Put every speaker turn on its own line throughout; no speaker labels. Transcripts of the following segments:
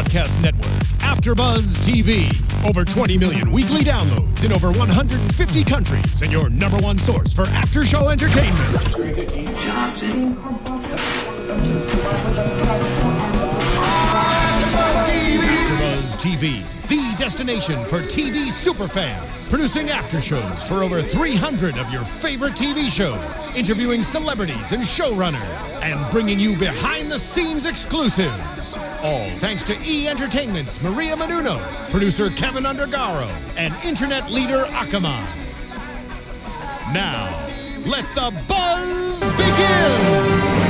broadcast network, AfterBuzz TV. Over 20 million weekly downloads in over 150 countries, and your number one source for after-show entertainment. AfterBuzz TV, the destination for TV superfans, producing aftershows for over 300 of your favorite TV shows, interviewing celebrities and showrunners, and bringing you behind-the-scenes exclusives. All thanks to E! Entertainment's Maria Menounos, producer Kevin Undergaro, and internet leader Akamai. Now, let the buzz begin!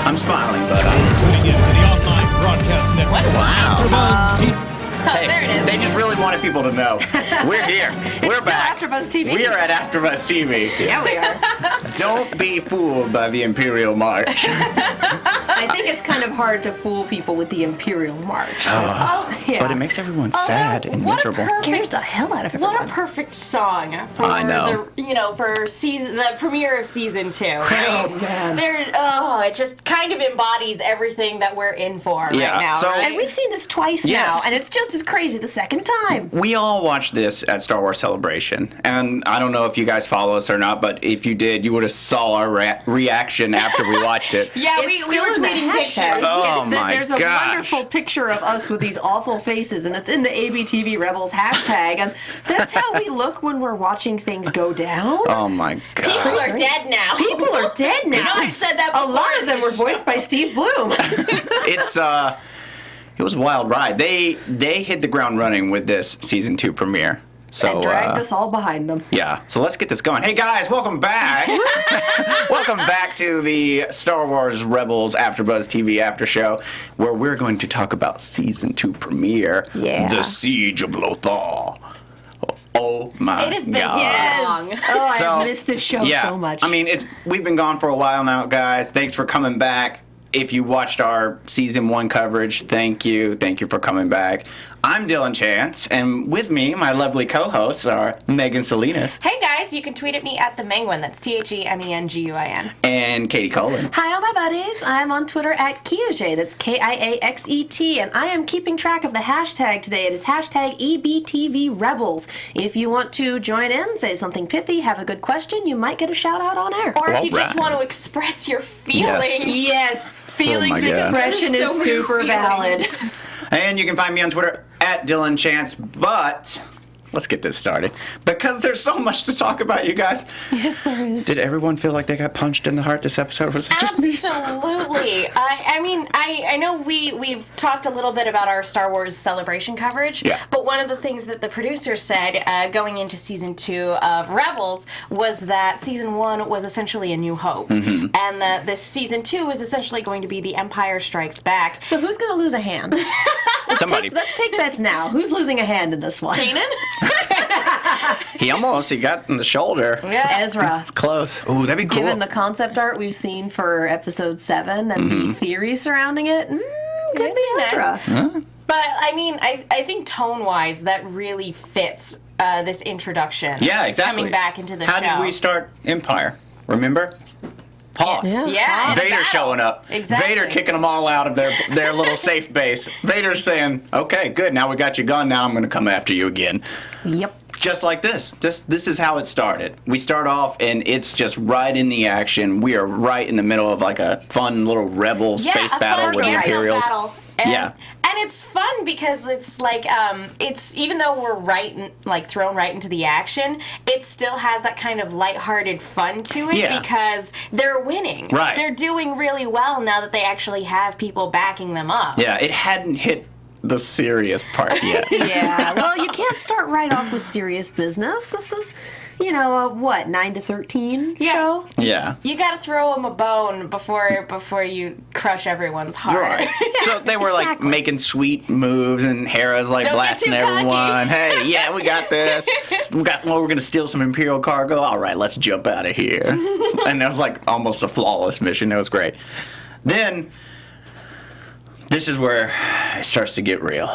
I'm smiling, but I'm
Tuning in to the online broadcast network.
Wow.
AfterBuzz TV.
Hey,
there it is.
They just really wanted people to know. We're here. We're
still
back.
AfterBuzz TV.
We are at AfterBuzz TV.
Yeah, we are.
Don't be fooled by the Imperial March.
I think it's kind of hard to fool people with the Imperial March. Yeah.
But it makes everyone sad and miserable.
Scares the hell out of everyone.
What a perfect song for
I know.
for the premiere of season 2.
Oh, man.
It just kind of embodies everything that we're in for right now.
So-
right?
And we've seen this twice
Yes.
now, and it's just as crazy the second time.
We all watched this at Star Wars Celebration, and I don't know if you guys follow us or not, but if you did, you would have saw our reaction after we watched it.
yeah, we
It's still
were
in the
tweeting
hashtag.
pictures.
Oh, my
There's a
gosh.
wonderful picture of us with these awful faces, and it's in the ABTV Rebels hashtag, and that's how we look when we're watching things go down.
Oh my
People
god.
are dead now.
People are dead now.
I've said that
A
before.
lot of them were voiced by Steve Bloom.
It was a wild ride. They hit the ground running with this season 2 premiere. So
and dragged us all behind them.
yeah, so let's get this going. Hey guys, welcome back. Welcome back to the Star Wars Rebels AfterBuzz TV after show, where we're going to talk about season 2 premiere,
Yeah.
The Siege of Lothal. Oh my
It has been
god.
Yes.
Oh,
So,
I missed this show
yeah,
so much.
I mean, we've been gone for a while now, guys. Thanks for coming back. If you watched our season 1 coverage, thank you. Thank you for coming back. I'm Dillon Chance, and with me, my lovely co-hosts are Megan Salinas
Hey guys, you can tweet at me at @TheMenguin. That's TheMenguin.
and Katie Cullen.
Hi, all my buddies. I'm on Twitter at Kiaxet. That's Kiaxet. And I am keeping track of the hashtag today. It is hashtag EBTVRebels. If you want to join in, say something pithy, have a good question, you might get a shout out on air.
Or if you just
Alright.
want to express your feelings.
Yes, feelings
Oh my God.
expression
There's
is
so many
super
feelings.
valid.
And you can find me on Twitter at Dillon Chance, but let's get this started. Because there's so much to talk about, you guys.
Yes, there is.
Did everyone feel like they got punched in the heart this episode? Was that just me?
Absolutely. I know we've talked a little bit about our Star Wars Celebration coverage,
Yeah.
but one of the things that the producers said going into season 2 of Rebels was that season 1 was essentially a new hope, and that this season 2 is essentially going to be The Empire Strikes Back.
So who's going to lose a hand?
Somebody.
Let's take bets now. Who's losing a hand in this one?
Kanan?
He got in the shoulder.
Yeah.
Ezra.
Close. Ooh, that'd be cool.
Given the concept art we've seen for episode 7 and the theory surrounding it, could be
nice.
Ezra.
But I think tone-wise, that really fits this introduction.
Yeah, exactly.
Coming back into the
How
show.
did we start Empire? Remember? Hoth.
Yeah.
Yeah. in a
Vader
battle.
showing up.
Exactly.
Vader kicking them all out of their little safe base. Vader's saying, okay, good, now we got you gone, now I'm going to come after you again.
Yep.
Just like this. This is how it started. We start off, and it's just right in the action. We are right in the middle of like a fun little rebel space
a
battle
fun
with the
aerial
Imperials.
battle. And,
Yeah.
and it's fun because it's like it's even though we're thrown right into the action, it still has that kind of lighthearted fun to it
Yeah.
because they're winning.
Right.
They're doing really well now that they actually have people backing them up.
Yeah, it hadn't hit the serious part yet.
Yeah. Well, you can't start right off with serious business. This is, a 9 to 13
Yeah.
show?
Yeah.
You got to throw them a bone before you crush everyone's heart.
Right. So they were like
exactly.
making sweet moves, and Hera's like
Don't get
blasting
too cocky.
everyone. Hey, yeah, we got this. We're gonna steal some Imperial cargo. All right, let's jump out of here. And it was like almost a flawless mission. It was great. Then this is where it starts to get real.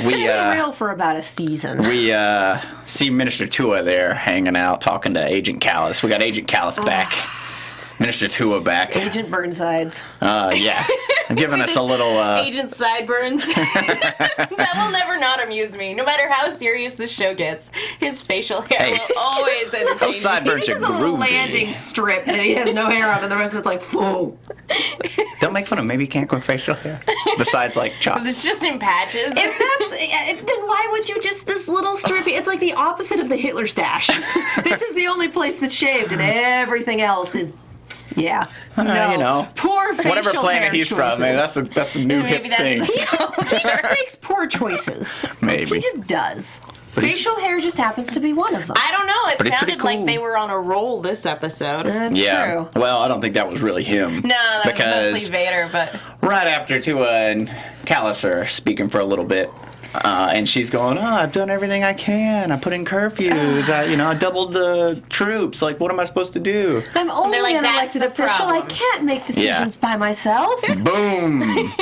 It's been real for about a season.
We see Minister Tua there hanging out, talking to Agent Callus. We got Agent Callus back. Minister Tua back.
Agent Burnsides.
Yeah. Giving us a little...
Agent Sideburns. That will never not amuse me. No matter how serious this show gets, his facial hair will always entertain me.
Those sideburns
He
are
just has a
groovy.
landing strip that he has no hair on, and the rest of it's like, whoa.
Don't make fun of him. Maybe he can't grow facial hair. Besides, like, chops.
It's just in patches.
If that's, then why would you just this little stripy? It's like the opposite of the Hitler stash. This is the only place that's shaved, and everything else is, no.
You know,
Poor facial
whatever planet
hair
he's
choices.
from, man, that's the new hip
Maybe that's
thing.
the-
He just makes poor choices.
Maybe.
He just does.
But he's-
Facial hair just happens to be one of them.
I don't know. It
But it's pretty
sounded like
cool.
they were on a roll this episode.
That's
Yeah.
true.
Well, I don't think that was really him.
No, that
because
was mostly Vader, but
right after Tua and Callus are speaking for a little bit, and she's going, I've done everything I can. I put in curfews. I doubled the troops. Like, what am I supposed to do?
I'm only
like,
an
"That's
elected
the
official. I
problem."
can't make decisions by myself.
Boom!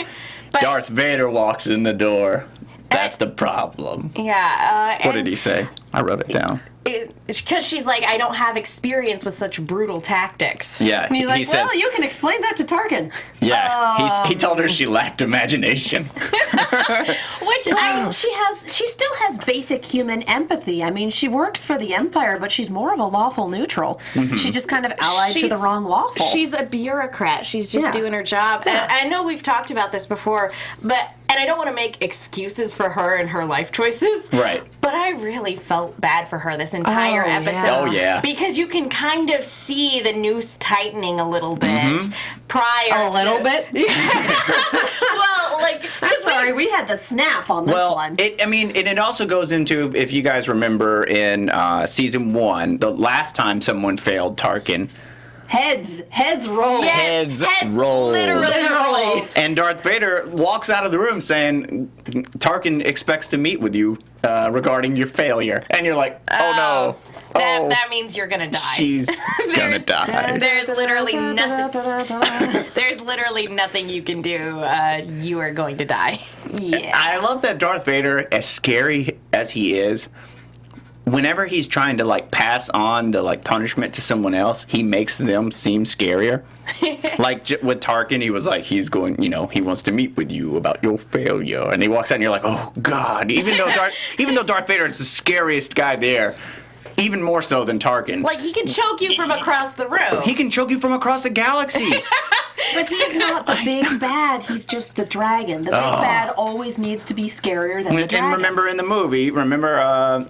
Darth Vader walks in the door. That's the problem.
yeah.
What did he say? I wrote it down.
Because she's like, I don't have experience with such brutal tactics.
Yeah,
And he's like,
he says,
well, you can explain that to Tarkin.
yeah, he told her she lacked imagination.
Which
She still has basic human empathy. I mean, she works for the Empire, but she's more of a lawful neutral.
Mm-hmm.
She just kind of allied to the wrong lawful.
She's a bureaucrat. She's just
Yeah.
doing her job.
Yeah.
And I know we've talked about this before, and I don't want to make excuses for her and her life choices.
Right.
But I really felt bad for her this entire
Oh, yeah.
episode.
Oh, yeah.
Because you can kind of see the noose tightening a little bit
Mm-hmm.
prior
a little
to,
bit.
Well, like,
I'm sorry, we had the snap on this one.
It also goes into, if you guys remember in season 1, the last time someone failed Tarkin,
Heads roll.
yes,
heads rolled.
literally rolled.
and Darth Vader walks out of the room saying, Tarkin expects to meet with you regarding your failure. And you're like, oh no.
That means you're gonna die.
She's gonna die.
There's literally nothing. There's literally nothing you can do. You are going to die.
Yeah.
I love that Darth Vader, as scary as he is, whenever he's trying to like pass on the like punishment to someone else, he makes them seem scarier. Like with Tarkin, he was like, he's going, he wants to meet with you about your failure, and he walks out, and you're like, oh God. Even though Darth Vader is the scariest guy there, even more so than Tarkin.
Like, he can choke you from across the room.
He can choke you from across the galaxy.
But he's not the big bad. He's just the dragon. The big bad always needs to be scarier than the
And
dragon.
remember in the movie,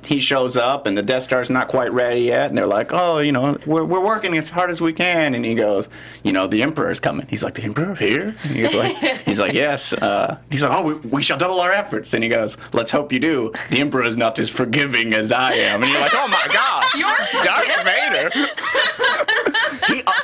he shows up and the Death Star's not quite ready yet, and they're like, oh, we're working as hard as we can, and he goes, the Emperor's coming. He's like, the Emperor here? And he's like, yes. He's like, oh, we shall double our efforts. And he goes, let's hope you do. The Emperor is not as forgiving as I am. And you're like, oh my God, Darth Vader.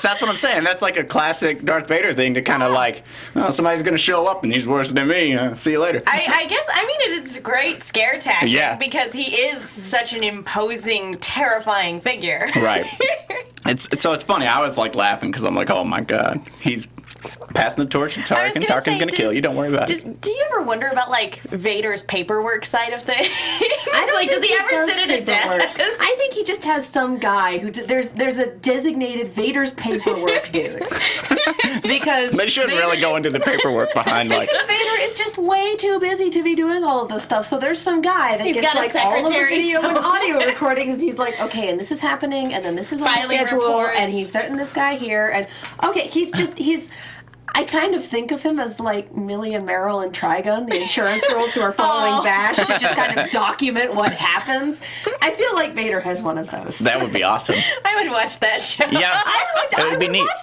That's what I'm saying. That's like a classic Darth Vader thing to kind of like, oh, somebody's going to show up and he's worse than me. See you later.
I guess, it's a great scare tactic.
Yeah.
Because he is such an imposing, terrifying figure.
Right. It's funny. I was like laughing because I'm like, oh my God, he's passing the torch to
I was
Tarkin.
gonna
Tarkin's
say,
going to kill you. Don't worry about it.
Do you ever wonder about like Vader's paperwork side of things?
I don't
like,
think
does he ever sit at a
paperwork.
desk?
I think he just has some guy who there's a designated Vader's paperwork dude. Because
They shouldn't really go into the paperwork behind like.
because Vader is just way too busy to be doing all of this stuff. So there's some guy that
He's
gets
got a
like all of the
secretary
video and
somewhere.
audio recordings, and he's like, okay, and this is happening, and then this is on the
Filing
schedule,
reports.
and he threatened this guy here, and okay, he's. I kind of think of him as like Millie and Meryl and Trigun, the insurance girls who are following Bash to just kind of document what happens. I feel like Vader has one of those.
That would be awesome.
I would watch that show.
Yeah,
I would watch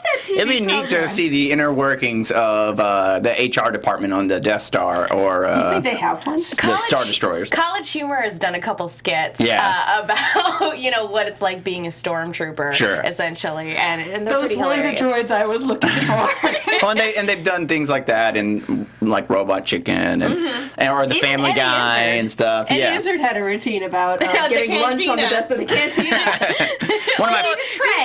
that TV
It'd be neat to
program.
see the inner workings of the HR department on the Death Star or
You think they have one?
the Star Destroyers.
College Humor has done a couple skits
Yeah.
about what it's like being a stormtrooper,
Sure.
essentially, and they're
Those
pretty
were the
hilarious.
droids I was looking for.
Well, and they've done things like that in like Robot Chicken and or the
Even
Family
Eddie
Guy
Izzard.
and stuff.
And
Yeah.
Izzard had a routine about
The
getting lunch on the
cantina.
death of the cantina.
One of my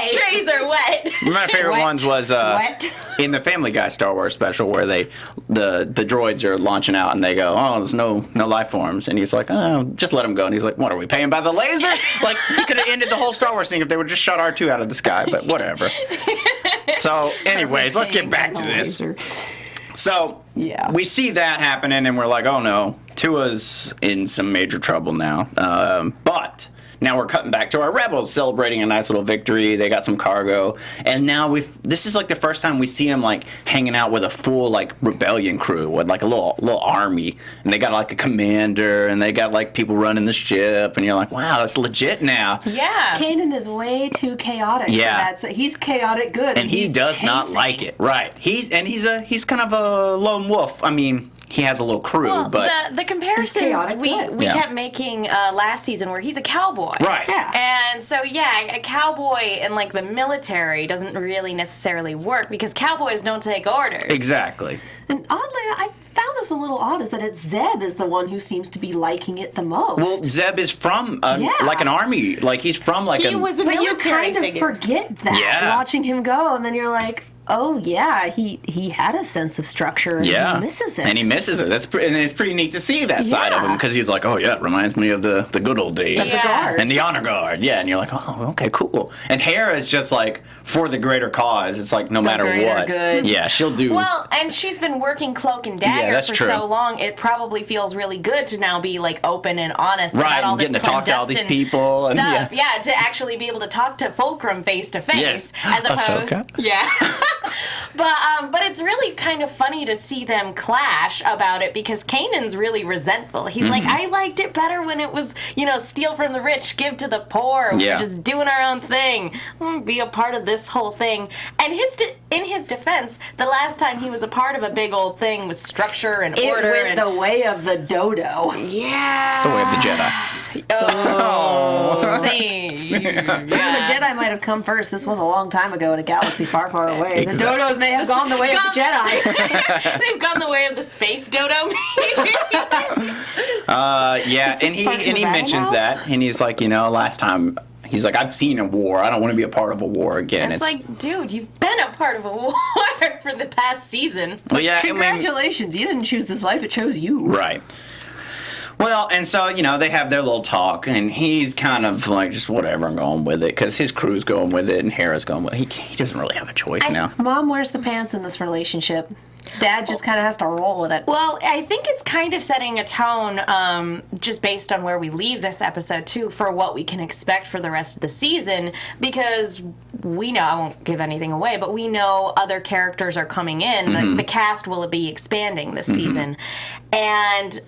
These trays are wet.
One of my favorite
Wet.
ones was
Wet.
in the Family Guy Star Wars special where the droids are launching out and they go, oh, there's no life forms, and he's like, oh, just let them go, and he's like, what are we paying by the laser? Like he could have ended the whole Star Wars thing if they would just shot R2 out of the sky, but whatever. So, anyways, let's get back to this. So, we see that happening, and we're like, oh no, Tua's in some major trouble now. But now we're cutting back to our rebels celebrating a nice little victory. They got some cargo, and now this is like the first time we see them like hanging out with a full like rebellion crew with like a little army, and they got like a commander, and they got like people running the ship, and you're like, wow, that's legit now.
Yeah.
Kanan is way too chaotic.
Yeah.
For that. So he's chaotic good,
and he does not like it. Right. He's kind of a lone wolf. I mean, he has a little crew,
well,
but
the comparisons we kept making last season where he's a cowboy.
Right.
Yeah.
And so, a cowboy in, like, the military doesn't really necessarily work because cowboys don't take orders.
Exactly.
And oddly, I found this a little odd is that it's Zeb is the one who seems to be liking it the most.
Well, Zeb is from like an army. Like, he's from like
he was a
but
military
you kind
figure.
of forget that watching him go, and then you're like, oh yeah, he had a sense of structure, and he misses it.
And he misses it. And it's pretty neat to see that side of him because he's like, oh yeah, it reminds me of the good old days.
That's the guard.
And the honor guard, and you're like, oh, okay, cool. And Hera is just like for the greater cause. It's like no matter what,
good.
yeah, she'll do.
Well, and she's been working Cloak and Dagger for
true.
so long. It probably feels really good to now be like open and honest
right,
about all
and
this
getting to talk to all these people
stuff.
and
Yeah, to actually be able to talk to Fulcrum face to face, as opposed,
Ahsoka.
But it's really kind of funny to see them clash about it because Kanan's really resentful. He's like, I liked it better when it was, steal from the rich, give to the poor. We're just doing our own thing. I want to be a part of this whole thing. And in his defense, the last time he was a part of a big old thing with structure and order.
It went the way of the dodo.
Yeah.
The way of the Jedi.
Oh, see.
The Jedi might have come first. This was a long time ago in a galaxy far, far away.
Exactly.
The dodos may have gone the way of the Jedi.
They've gone the way of the space dodo.
And he mentions that, and he's like, last time. He's like, I've seen a war. I don't want to be a part of a war again.
It's like, dude, you've been a part of a war for the past season.
Well, yeah,
Congratulations. You didn't choose this life. It chose you.
Right. Well, and so, they have their little talk, and he's kind of like, just whatever, I'm going with it, because his crew's going with it, and Hera's going with it. He doesn't really have a choice now.
Mom wears the pants in this relationship. Dad just kind of has to roll with it.
Well, I think it's kind of setting a tone, just based on where we leave this episode, too, for what we can expect for the rest of the season, because we know, I won't give anything away, but we know other characters are coming in. The cast will be expanding this season. And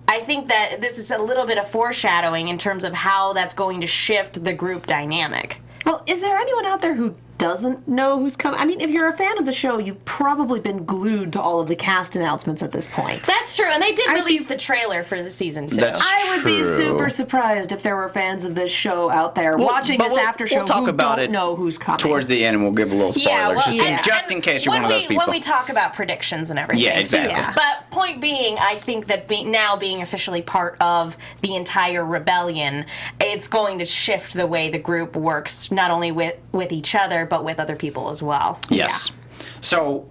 I think that this is a little bit of foreshadowing in terms of how that's going to shift the group dynamic.
Well, is there anyone out there who doesn't know who's coming? I mean, if you're a fan of the show, you've probably been glued to all of the cast announcements at this point.
That's true, and they did release the trailer for the season, too.
I would be super surprised if there were fans of this show out there watching this after show who don't know who's coming.
Towards the end, and we'll give a little spoiler, just in case you're one of those people.
When we talk about predictions and everything.
Yeah, exactly.
Yeah. But point being, I think that now being officially part of the entire rebellion, it's going to shift the way the group works, not only with each other, but with other people as well.
Yes. Yeah. So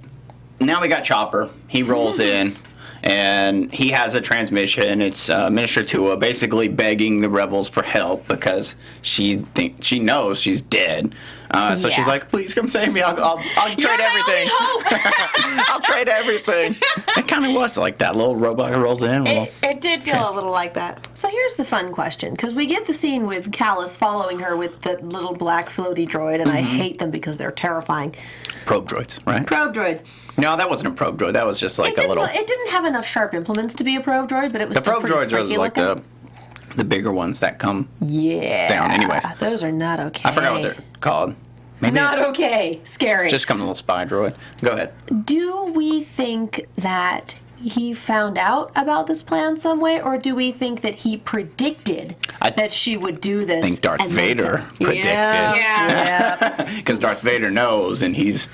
now we got Chopper. He rolls in, and he has a transmission. It's Minister Tua basically begging the rebels for help because she knows she's dead. So she's like, "Please come save me. I'll trade everything. I'll trade everything." It kind of was like that little robot who rolls in.
It did feel a little like that.
So here's the fun question, because we get the scene with Callus following her with the little black floaty droid, and I hate them because they're terrifying.
Probe droids, right?
Probe droids.
No, that wasn't a probe droid. That was just like a little.
It didn't have enough sharp implements to be a probe droid, but it was
the
still
probe droids are like
looking.
the bigger ones that come
down.
Anyways,
those are not okay.
I forgot what they're called. Maybe
not okay. Scary.
Just come a little spy droid. Go ahead.
Do we think that he found out about this plan some way, or do we think that he predicted that she would do this?
I think Darth Vader predicted.
Yeah.
Because Darth Vader knows, and he's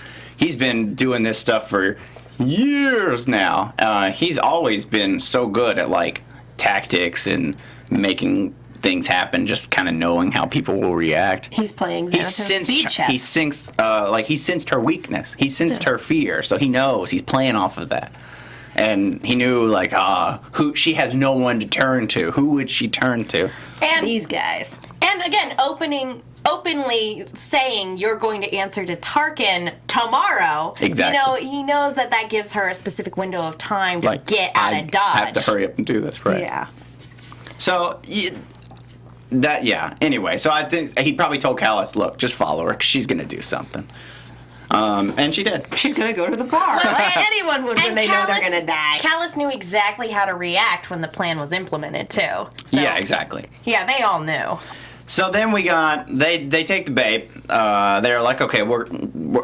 been doing this stuff for years now. He's always been so good at like tactics and making things happen, just kind of knowing how people will react.
He's playing Xanathan's speed chess.
He sensed her weakness. He sensed her fear, so he knows. He's playing off of that. And he knew, like, who she has no one to turn to. Who would she turn to?
And these guys.
And again, opening openly saying you're going to answer to Tarkin tomorrow.
Exactly.
He knows that gives her a specific window of time to get out of Dodge.
I have to hurry up and do this, right?
Yeah.
So, anyway, so I think he probably told Callus, look, just follow her, 'cause she's going to do something. And she did.
She's going to go to the bar. Like anyone would when they know they're going to die.
Callus knew exactly how to react when the plan was implemented, too. So,
Yeah, exactly.
Yeah, they all knew.
So then we got, they take the bait. They're like, okay,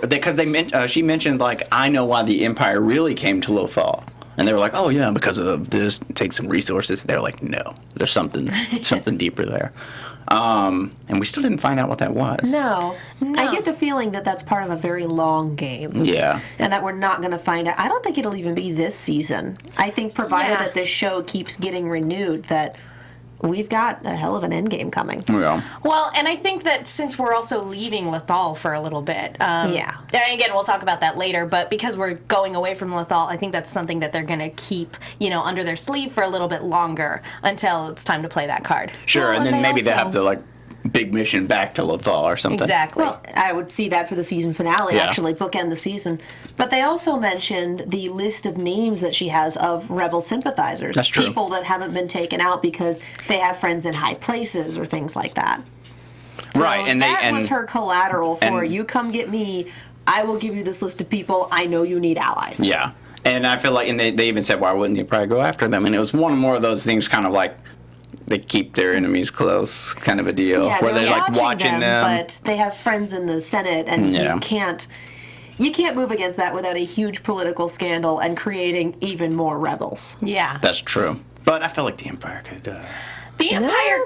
because she mentioned, like, I know why the Empire really came to Lothal. And they were like, oh, yeah, because of this, take some resources. They're like, no, there's something deeper there. And we still didn't find out what that was.
No. I get the feeling that that's part of a very long game.
Yeah.
And that we're not going to find out. I don't think it'll even be this season. I think provided that this show keeps getting renewed, that we've got a hell of an endgame coming.
Yeah.
Well, and I think that since we're also leaving Lothal for a little bit, and again, we'll talk about that later, but because we're going away from Lothal, I think that's something that they're going to keep, under their sleeve for a little bit longer until it's time to play that card.
Sure,
Well,
and then maybe they
also
have to, like, big mission back to Lothal or something.
Exactly.
Well, I would see that for the season finale, actually, bookend the season. But they also mentioned the list of names that she has of rebel sympathizers.
That's true.
People that haven't been taken out because they have friends in high places or things like that. So
Right, and
that was her collateral for, you come get me, I will give you this list of people, I know you need allies.
Yeah. And I feel like, and they even said, why wouldn't you probably go after them? And it was one more of those things kind of like, they keep their enemies close, kind of a deal, where they're like watching them.
But they have friends in the Senate, and you can't move against that without a huge political scandal and creating even more rebels.
Yeah.
That's true. But I feel like the Empire could.
The Empire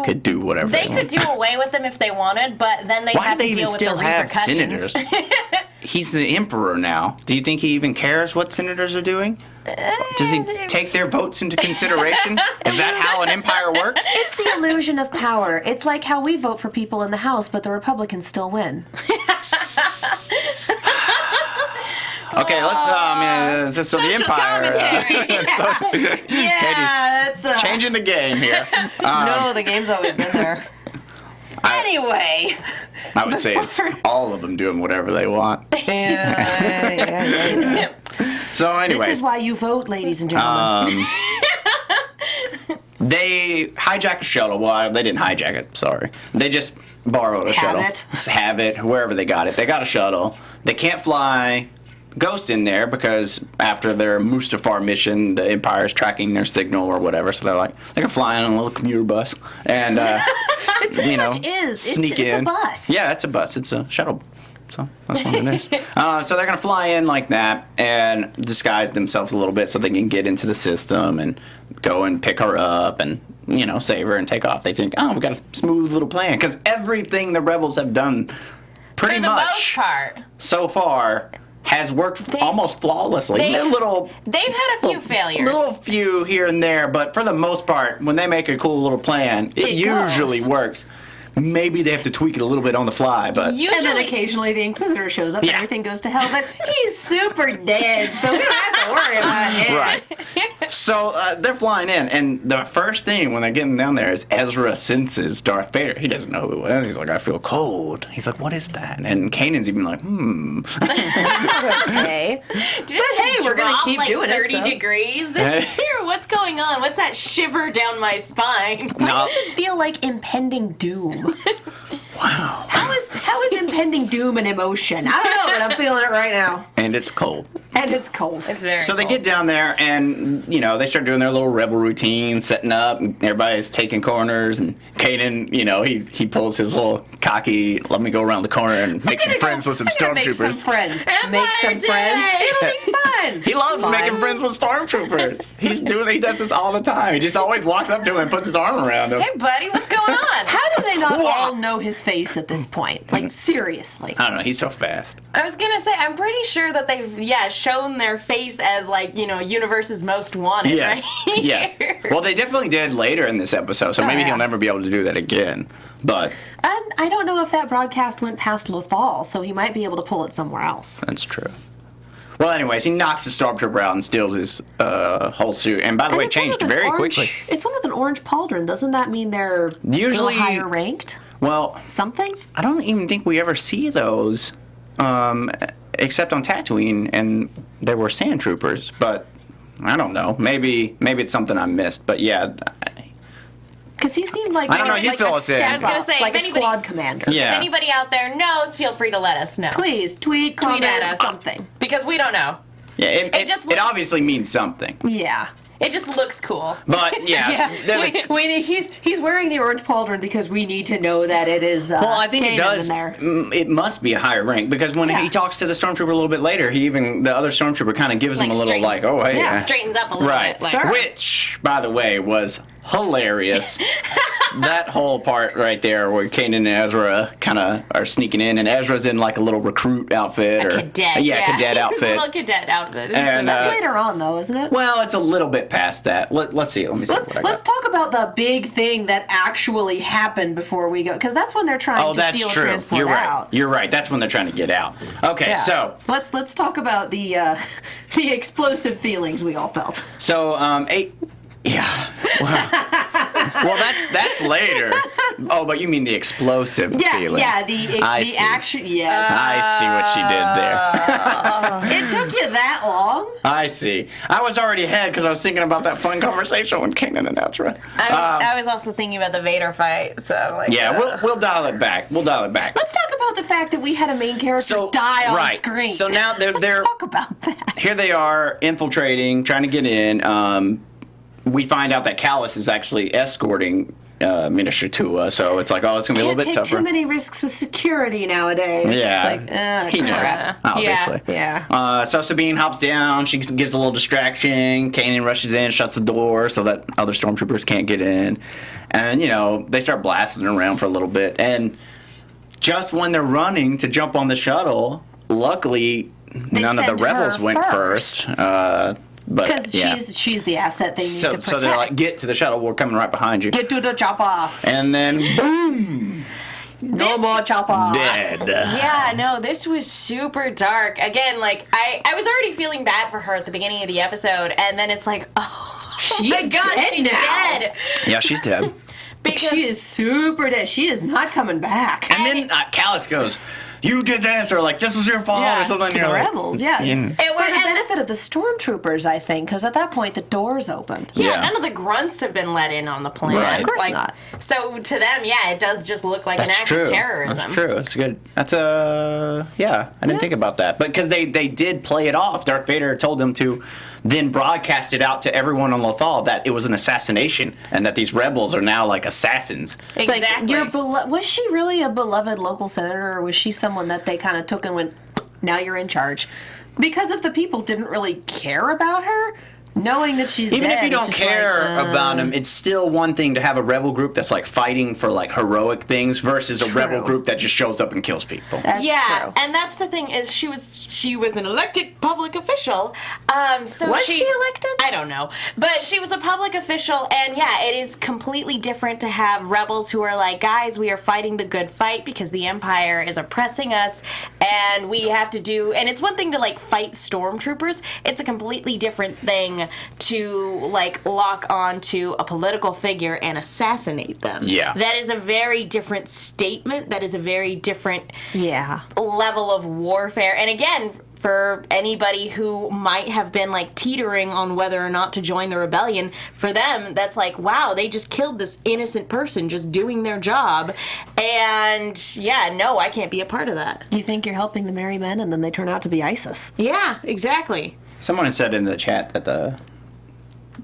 Could do whatever they
could do away with them if they wanted, but then they have to deal with the repercussions.
Senators? He's the Emperor now. Do you think he even cares what senators are doing? Does he take their votes into consideration? Is that how an empire works?
It's the illusion of power. It's like how we vote for people in the House, but the Republicans still win.
Okay, let's. So the Empire. Katie's changing the game here.
No, the game's always been there. Anyway.
I would say it's all of them doing whatever they want.
Yeah.
So anyway.
This is why you vote, ladies and gentlemen.
They hijacked a shuttle. Well, they didn't hijack it. Sorry. They just borrowed a shuttle. Have it, wherever they got it. They got a shuttle. They can't fly Ghost in there because after their Mustafar mission, the Empire's tracking their signal or whatever. So they're like, they can fly on a little commuter bus and,
it pretty much is.
Sneak in.
It's a bus.
Yeah, it's a bus. It's a shuttle. So that's what it is. So they're going to fly in like that and disguise themselves a little bit so they can get into the system and go and pick her up and, save her and take off. They think, we got a smooth little plan. Because everything the rebels have done pretty much
most part
so far has worked almost flawlessly.
They've had a few failures.
Little few here and there, but for the most part, when they make a cool little plan, it usually works. Maybe they have to tweak it a little bit on the fly, but...
Usually, and then occasionally the Inquisitor shows up and everything goes to hell, but he's super dead, so we don't have to worry about him.
Right. So they're flying in, and the first thing when they're getting down there is Ezra senses Darth Vader. He doesn't know who it is. He's like, I feel cold. He's like, what is that? And Kanan's even like,
Okay. But hey, we're going to keep doing
30
it.
30 degrees? Here, what's going on? What's that shiver down my spine?
Why does this feel like impending doom?
Wow.
How is impending doom an emotion? I don't know, but I'm feeling it right now.
And it's cold.
It's cold.
It's very
So they
cold.
get down there and, they start doing their little rebel routine, setting up, and everybody's taking corners, and Kanan, he pulls his little cocky, let me go around the corner and make some friends with some stormtroopers.
Make some friends.
Day.
It'll be fun.
He loves making friends with stormtroopers. He does this all the time. He just always walks up to him and puts his arm around him.
Hey, buddy, what's going on?
How do they not all know his face at this point? Like, seriously.
I don't know, he's so fast.
I was going to say, I'm pretty sure that they've, shown their face as, universe's most wanted,
Yes.
right?
Yes. Well, they definitely did later in this episode, so maybe he'll never be able to do that again. But
I don't know if that broadcast went past Lothal, so he might be able to pull it somewhere else.
that's true. Well, anyways, he knocks the stormtrooper out and steals his whole suit. And by the way,
it's one
changed
with an
very
orange-
quickly.
It's one with an orange pauldron. Doesn't that mean they're
Usually-
a little higher ranked?
Well,
Something?
I don't even think we ever see those, except on Tatooine, and there were sand troopers. But I don't know. Maybe it's something I missed. But yeah.
Because he seemed like
I don't know, you
like
fill
a
us in.
step
I was gonna
up,
say,
like
if
a
anybody-
squad commander.
Yeah.
If anybody out there knows, feel free to let us know.
Please tweet, comment,
at us.
something.
Because we don't know.
Yeah, it
just
it
looks-
obviously means something.
Yeah.
It just looks cool.
But yeah, they're like-
He's wearing the orange pauldron because we need to know that it is.
well, I think it
canon
does.
in there.
It must be a higher rank because when
Yeah.
he talks to the stormtrooper a little bit later, the other stormtrooper kind of gives him a little
straightens-
like, oh hey,
Yeah,
Straightens up a little
right.
bit. Like,
Sir.
Which, by the way, was hilarious. That whole part right there where Kanan and Ezra kind of are sneaking in, and Ezra's in like a little recruit outfit or
cadet.
yeah, cadet
His
outfit.
little cadet outfit.
And,
That's later on, though, isn't it?
Well, it's a little bit past that. Let's see. Let me see what I
Let's
got.
talk about the big thing that actually happened before we go, because that's when they're trying
Oh,
to
that's
steal
true.
transport
You're right.
out.
You're right. That's when they're trying to get out. Okay,
Yeah.
so
let's talk about the the explosive feelings we all felt.
Yeah. Well, that's later. Oh, but you mean the explosive feelings? I
the
see.
action. Yes.
I see what she did there.
It took you that long?
I see. I was already ahead because I was thinking about that fun conversation with Kanan and Ezra.
I was also thinking about the Vader fight, so like.
Yeah, we'll dial it back. We'll dial it back.
Let's talk about the fact that we had a main character die on
right.
screen.
So now they're
Let's talk about that.
here they are infiltrating, trying to get in. We find out that Callus is actually escorting Minister Tua, so it's like, oh, it's gonna be a
Can't
little bit
take
tougher.
too many risks with security nowadays.
Yeah,
It's like,
he knew,
crap.
obviously.
Yeah.
So Sabine hops down. She gives a little distraction. Kanan rushes in, shuts the door so that other stormtroopers can't get in. And they start blasting around for a little bit. And just when they're running to jump on the shuttle, luckily none of the
send her
rebels went
first.
But
Because
yeah.
she's the asset they need to
So
protect.
they're like, get to the shuttle. We're coming right behind you.
Get to the chopper.
And then boom,
No more chopper.
dead.
Yeah, no, this was super dark. Again, like I was already feeling bad for her at the beginning of the episode, and then it's like, oh
She's
my god,
dead
she's
now.
dead.
Yeah, she's dead.
Because
She is super dead. She is not coming back.
And then Callus goes, "You did this," or like, "This was your fault," or something.
to
You're
the
like,
rebels, yeah.
In-
For the
and-
benefit of the stormtroopers, I think, because at that point the doors opened.
yeah, none of the grunts have been let in on the plan.
Right. Of
course not.
So to them, yeah, it does just look like an
That's
act
true.
of terrorism.
That's true. That's good. That's yeah. I didn't think about that, but because they did play it off. Darth Vader told them to then broadcast it out to everyone on Lothal that it was an assassination and that these rebels are now like assassins.
It's
Exactly.
like, was she really a beloved local senator, or was she someone that they kind of took and went, now you're in charge? Because if the people didn't really care about her, knowing that she's
Even
dead,
if you don't
it's just
care
like,
about them, it's still one thing to have a rebel group that's like fighting for like heroic things versus a
True.
rebel group that just shows up and kills people.
That's
yeah,
true.
and that's the thing is she was an elected public official. So
Was she elected?
I don't know, but she was a public official, and yeah, it is completely different to have rebels who are like, guys, we are fighting the good fight because the Empire is oppressing us, and we have to do. And it's one thing to like fight stormtroopers; it's a completely different thing to like lock on to a political figure and assassinate them.
Yeah.
That is a very different statement. That is a very different
Yeah.
level of warfare. And again, for anybody who might have been like teetering on whether or not to join the rebellion, for them, that's like, wow, they just killed this innocent person just doing their job. And yeah, no, I can't be a part of that.
You think you're helping the merry men, and then they turn out to be ISIS.
Yeah, exactly.
Someone had said in the chat that the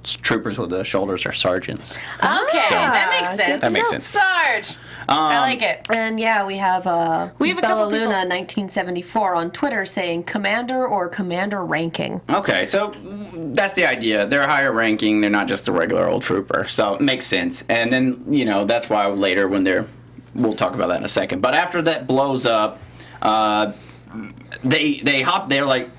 troopers with the shoulders are sergeants.
Okay, that makes sense.
That makes sense.
Sarge. I like it.
And yeah, we have
a
Bella
couple
Luna
people-
1974 on Twitter saying commander or commander ranking.
Okay, so that's the idea. They're higher ranking. They're not just a regular old trooper. So it makes sense. And then, that's why later when we'll talk about that in a second. But after that blows up, they hop, they're like,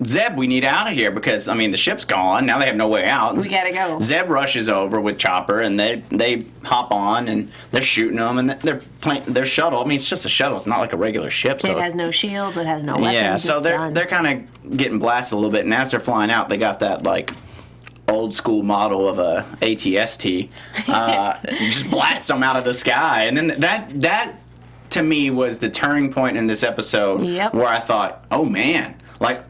Zeb, we need out of here because, I mean, the ship's gone. Now they have no way out.
We gotta go.
Zeb rushes over with Chopper, and they hop on, and they're shooting them, and they're playing their shuttle. I mean, it's just a shuttle. It's not like a regular ship. So
It has no shields. It has no weapons.
yeah, so
it's
they're
done.
kind of getting blasted a little bit, and as they're flying out, they got that, like, old school model of a ATST. Just blasts them out of the sky. And then that to me was the turning point in this episode where I thought, oh man, like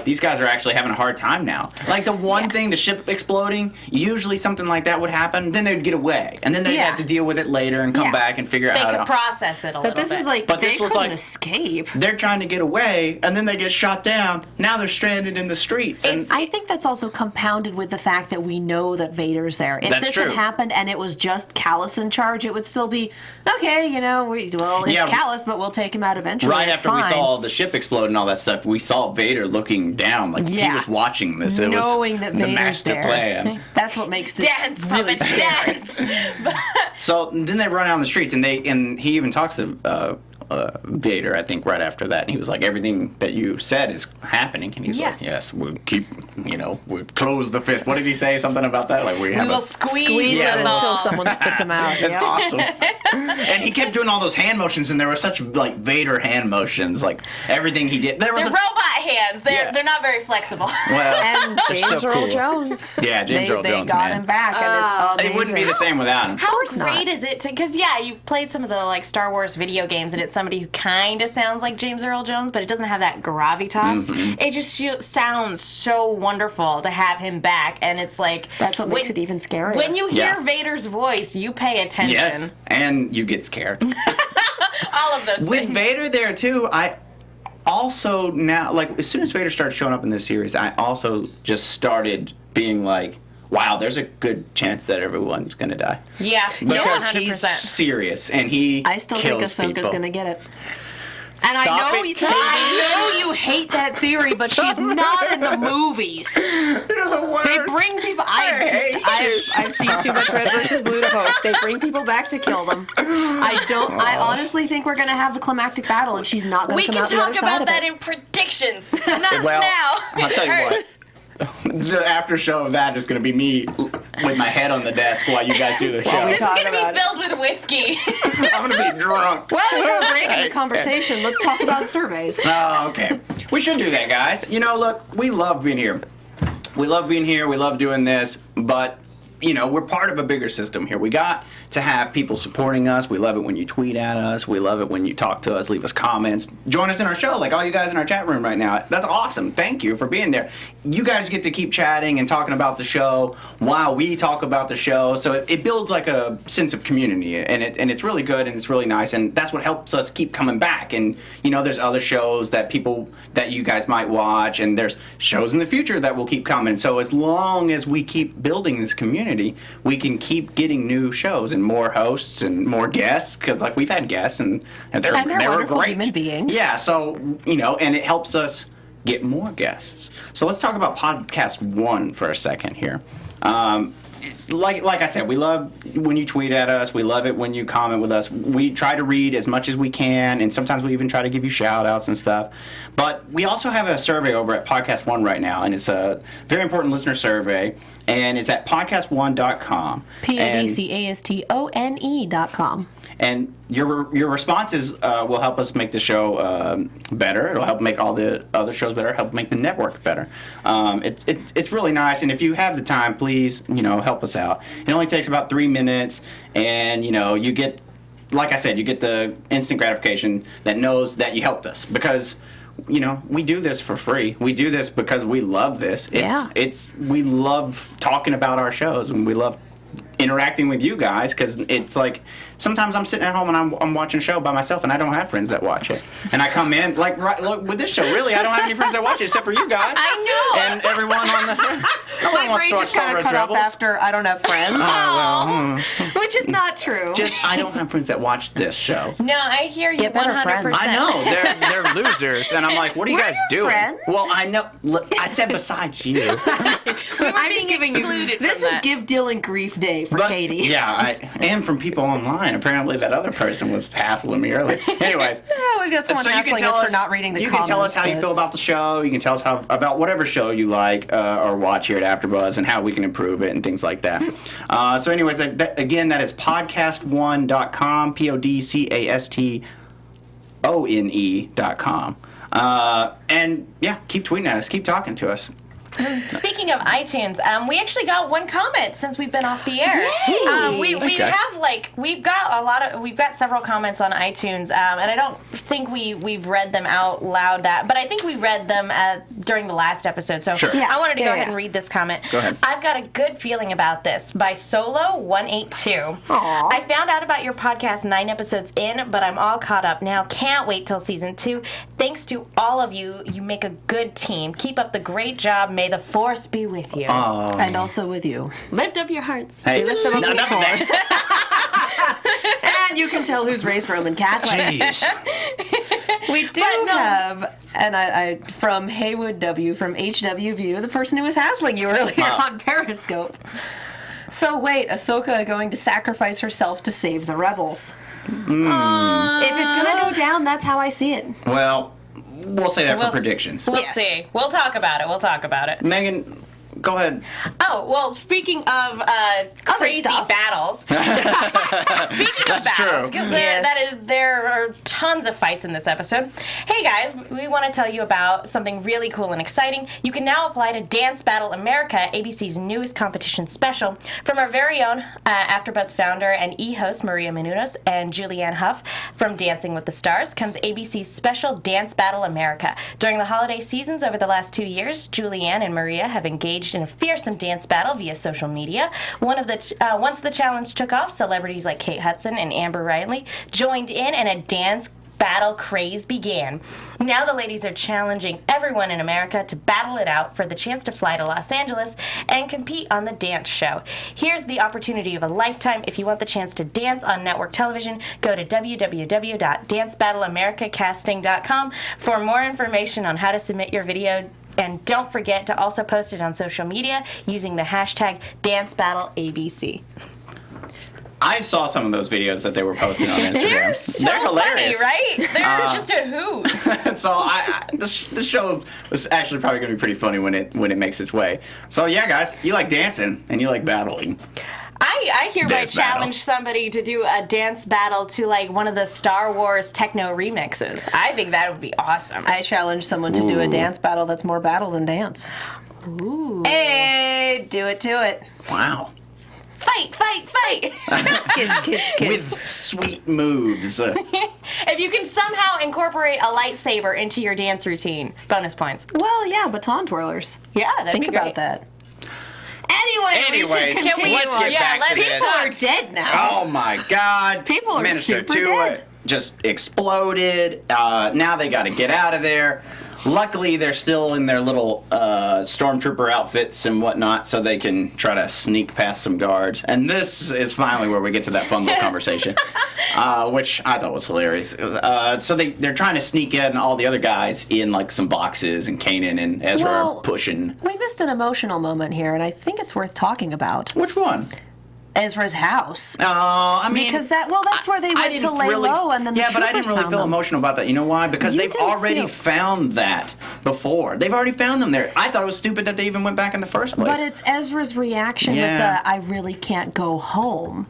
these guys are actually having a hard time now. Like the one thing, the ship exploding, usually something like that would happen, then they'd get away. And then they'd have to deal with it later and come back and figure out how
They
to...
could process it a little bit.
But this is like,
But
they
this was
couldn't
like-
escape.
They're trying to get away, and then they get shot down. Now they're stranded in the streets. And
I think that's also compounded with the fact that we know that Vader's there. If
That's
this
true.
had happened and it was just Callus in charge, it would still be, okay, it's
Yeah.
Callus, but we'll take him out eventually.
right
it's
after we
fine.
saw the ship explode and all that stuff, we saw Vader looking down like he was watching this. It
knowing
was
that
the
Vader's
master
there.
plan.
That's what makes this
Dance,
really
puppet,
scary.
dance.
So then they run out on the streets, and he even talks to Vader, I think, right after that. And he was like, everything that you said is happening. And he's like, yes, we'll keep, we'll close the fist. What did he say? Something about that? Like, we have
will
a...
squeeze
Yeah,
it
well-
until
all.
someone spits him out.
That's
yeah.
awesome. And he kept doing all those hand motions, and there were such, like, Vader hand motions. Like, everything he did. There was
They're robot hands. They're not very flexible.
Well,
And
they're
James
still
Earl
cool.
Jones.
Yeah, James Earl
they
Jones,
got
man.
him back, and it's amazing.
It wouldn't be the same without him.
How
course not.
great is it to? Because you played some of the like Star Wars video games, and it's somebody who kind of sounds like James Earl Jones, but it doesn't have that gravitas. It just sounds so wonderful to have him back, and it's like
That's what makes it even scarier.
When you hear
Yeah.
Vader's voice, you pay attention.
Yes, and you get scared.
All of those
With
things.
Vader there, too, I also now, like, as soon as Vader started showing up in this series, I also just started being like, wow, there's a good chance that everyone's going to die.
Yeah,
Because
100%.
he's serious, and he
I still think
kills
Ahsoka's
people.
going to get it. And
Stop
I know,
it, Katie.
I know you hate that theory, but she's not in the movies.
You're the worst.
They bring people. I've seen too much Red versus Blue to hope. They bring people back to kill them. I honestly think we're gonna have the climactic battle, and she's not gonna
We
come
can
out the other
talk
side
about
of
that
it.
in predictions. Not
Well,
now.
I'll tell you what. The after show of that is going to be me with my head on the desk while you guys do the show.
we
This is
talk
going to
about
be
it.
filled with whiskey.
I'm going to be drunk.
Well, we're breaking the conversation. Let's talk about surveys.
Oh, okay. We should do that, guys. Look, we love being here. We love being here. We love doing this. But, we're part of a bigger system here. We got to have people supporting us. We love it when you tweet at us. We love it when you talk to us, leave us comments. Join us in our show, like all you guys in our chat room right now. That's awesome. Thank you for being there. You guys get to keep chatting and talking about the show while we talk about the show. So it builds like a sense of community, and it's really good and it's really nice, and that's what helps us keep coming back. And there's other shows that you guys might watch, and there's shows in the future that will keep coming. So as long as we keep building this community, we can keep getting new shows and more hosts and more guests, because like we've had guests and they were
wonderful
great
human beings.
Yeah, so and it helps us get more guests. So let's talk about podcast 1 for a second here. Like I said, we love when you tweet at us. We love it when you comment with us. We try to read as much as we can, and sometimes we even try to give you shout-outs and stuff. But we also have a survey over at Podcast One right now, and it's a very important listener survey, and it's at podcast1.com.
PODCASTONE.com.
And your responses will help us make the show better. It'll help make all the other shows better. Help make the network better. It's really nice. And if you have the time, please help us out. It only takes about 3 minutes, and you get, like I said, you get the instant gratification that knows that you helped us, because we do this for free. We do this because we love this. We love talking about our shows, and we love interacting with you guys, because it's like sometimes I'm sitting at home and I'm watching a show by myself, and I don't have friends that watch it, and I come in look with this show, really I don't have any friends that watch it except for you guys.
I know.
And everyone on the
My
wants
brain
to watch
just kind
Star
of
Wars
cut off
Rebels.
after I don't have friends. Which is not true.
Just, I don't have friends that watch this show.
No, I hear you
Get better
100%.
friends.
I know they're losers, and I'm like, what are you
We're
guys
your
doing?
friends.
Well, I know. Look, I said besides you.
I'm
being
excluded
This
from
is
that.
Give Dylan Grief Day for
But,
Katie.
yeah, and from people online. Apparently, that other person was hassling me earlier. Anyways,
Yeah, we've got someone
so you can
hassling
tell
us
us
for not reading the
You
comments.
can tell us how you
but-
feel about the show. You can tell us about whatever show you like or watch here at AfterBuzz, and how we can improve it and things like that. So, anyways, again, that is podcast1.com. podcastone.com. And yeah, keep tweeting at us. Keep talking to us.
Speaking of iTunes, we actually got one comment since we've been off the air. We
Okay.
have we've got several comments on iTunes, and I don't think we've read them out loud but I think we read them during the last episode. So
Sure.
Yeah.
I wanted to go
Yeah,
ahead
yeah.
and read this comment.
Go ahead.
I've got a good feeling about this by Solo182.
Aw.
I found out about your podcast 9 episodes in, but I'm all caught up now. Can't wait till season 2. Thanks to all of you. You make a good team. Keep up the great job. May the force be with you.
And also with you.
Lift up your hearts.
Hey,
lift them up with
enough of
force.
that.
And you can tell who's raised Roman Catholic.
Jeez.
We do have, and I from Haywood W, from HW View, the person who was hassling you earlier on Periscope. So wait, Ahsoka going to sacrifice herself to save the rebels. If it's gonna go down, that's how I see it.
Well, we'll say that
We'll
for predictions.
We'll
Yes.
see. We'll talk about it.
Megan, go ahead.
Oh, well, speaking of crazy
stuff.
battles. Speaking of
That's
battles,
true.
because
Yes.
there are tons of fights in this episode. Hey guys, we want to tell you about something really cool and exciting. You can now apply to Dance Battle America, ABC's newest competition special. From our very own AfterBuzz founder and e-host Maria Menounos and Julianne Hough from Dancing with the Stars comes ABC's special Dance Battle America. During the holiday seasons over the last 2 years, Julianne and Maria have engaged in a fearsome dance battle via social media. Once the challenge took off, celebrities like Kate Hudson and Amber Riley joined in, and a dance battle craze began. Now the ladies are challenging everyone in America to battle it out for the chance to fly to Los Angeles and compete on the dance show. Here's the opportunity of a lifetime. If you want the chance to dance on network television, go to www.dancebattleamericacasting.com for more information on how to submit your video. And don't forget to also post it on social media using the hashtag DanceBattleABC.
I saw some of those videos that they were posting on Instagram.
They're so
hilarious.
funny, right? They're just a hoot.
So this show was actually probably going to be pretty funny when it makes its way. So yeah, guys, you like dancing and you like battling.
I hereby
Dance battle.
challenge somebody to do a dance battle to like one of the Star Wars techno remixes. I think that would be awesome.
I challenge someone to do a dance battle that's more battle than dance.
Ooh.
Hey, do it to it.
Wow.
Fight, fight, fight!
Kiss, kiss, kiss.
With sweet moves.
If you can somehow incorporate a lightsaber into your dance routine, bonus points.
Well, yeah, baton twirlers.
Yeah, that'd
Think
be great.
about that. Anyway, we
Anyways,
should continue
let's
on.
get back to this.
People are dead now.
Oh my God!
People are
Minister
super
Tua
dead.
just exploded. Now they got to get out of there. Luckily, they're still in their little stormtrooper outfits and whatnot, so they can try to sneak past some guards. And this is finally where we get to that fun little conversation, which I thought was hilarious. So they're trying to sneak in all the other guys in like some boxes, and Kanan and Ezra
Well,
are pushing.
We missed an emotional moment here, and I think it's worth talking about.
Which one?
Ezra's house.
I mean,
Because that's where they
I
went to
didn't
lay
really-
low, and then the
yeah, but I
troopers
didn't really
found
feel
them.
emotional about that. You know why? Because
You
they've
didn't
already
feel-
found that before. They've already found them there. I thought it was stupid that they even went back in the first place.
But it's Ezra's reaction
Yeah.
with the "I really can't go home,"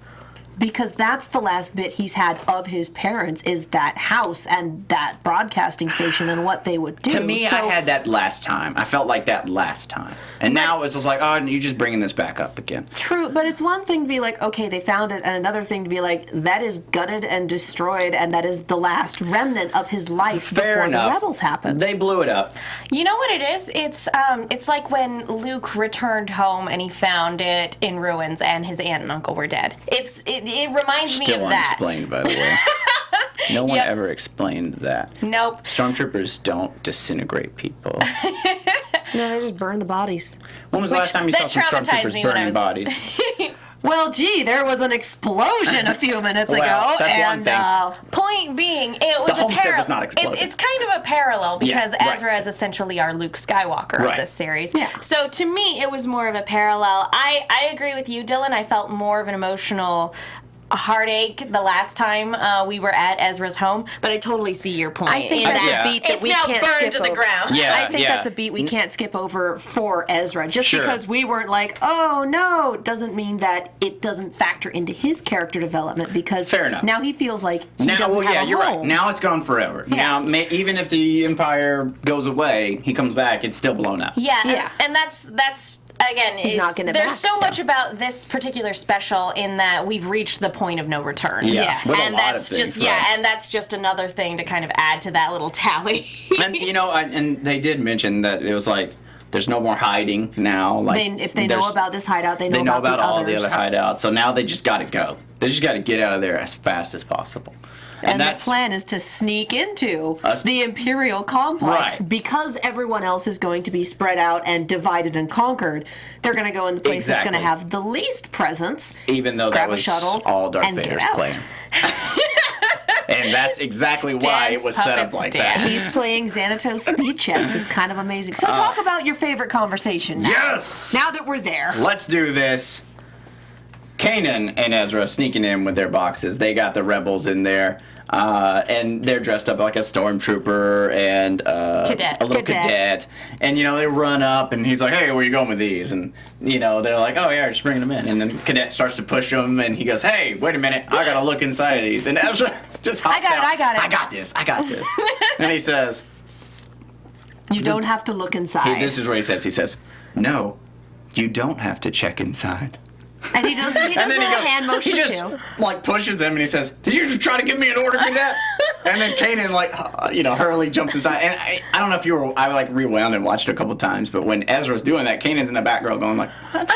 because that's the last bit he's had of his parents is that house and that broadcasting station and what they would do.
To me,
So-
I had that last time. I felt like that last time, and now it's just like, oh, you're just bringing this back up again.
True, but it's one thing to be like, okay, they found it, and another thing to be like, that is gutted and destroyed, and that is the last remnant of his life
Fair
before
enough.
the rebels happened.
They blew it up.
You know what it is? It's like when Luke returned home and he found it in ruins and his aunt and uncle were dead. It reminds me
Still
of that.
unexplained, by the way. No one
Yep.
ever explained that.
Nope.
Stormtroopers don't disintegrate people.
No, they just burn the bodies.
When was the last time you saw
that
some
traumatized me
stormtroopers
when I
burning
was-
bodies?
Well, gee, there was an explosion a few minutes
Well,
ago,
that's one
and
thing.
Point being, it was
The homestead was not exploded.
It's kind of a parallel because
Yeah, right.
Ezra is essentially our Luke Skywalker
Right.
of this series.
Yeah.
So to me, it was more of a parallel. I agree with you, Dylan. I felt more of an emotional heartache the last time we were at Ezra's home, but I totally see your point.
I think
in
that's
that
a beat that
it's
we
now
can't
burned
skip
to the
over.
ground.
Yeah.
I think that's a beat we can't skip over for Ezra. Just
Sure.
because we weren't like, oh no, doesn't mean that it doesn't factor into his character development, because
Fair enough.
now he feels like he
Now,
doesn't
well,
have
yeah,
a
you're
home.
right. Now it's gone forever.
Yeah.
Now, even if the Empire goes away, he comes back, it's still blown up.
Yeah,
Yeah.
and that's again.
He's not getting it
there's
back.
so much about this particular special in that we've reached the point of no return.
Yeah,
Yes.
with a
and
lot
that's
of things,
just
right.
and that's just another thing to kind of add to that little tally.
And and they did mention that it was like there's no more hiding now. Like
If they know about this hideout, they know,
they know about
the
all
others.
the other hideouts. So now they just got to go. They just got to get out of there as fast as possible.
And the
that's
plan is to sneak into
Us-
the Imperial complex.
Right.
Because everyone else is going to be spread out and divided and conquered. They're going to go in the place that's going to
Exactly.
have the least presence.
even though
grab
that
a
was
shuttle
all Darth
and get
Vader's
out.
plan. And that's exactly why
Dance
it was set up
puppets
like
dance.
that.
He's playing Xanatos speed chess. It's kind of amazing. So talk about your favorite conversation now.
Yes!
Now that we're there.
Let's do this. Kanan and Ezra sneaking in with their boxes. They got the rebels in there. And they're dressed up like a stormtrooper and
Cadet.
a little
Cadet.
cadet. And, they run up and he's like, hey, where you going with these? And, they're like, oh, yeah, just bringing them in. And then Cadet starts to push them and he goes, hey, wait a minute, I got to look inside of these. And Ezra just hops out.
I got it.
I got this. And he says,
You don't have to look inside.
this is what he says. He says, no, you don't have to check inside.
And he does
And then
a
he goes,
hand motion
he just
too.
pushes him and he says, did you just try to give me an order, Cadet? And then Kanan hurriedly jumps inside. And I don't know if you were, I rewound and watched it a couple times, but when Ezra's doing that, Kanan's in the background going like, what?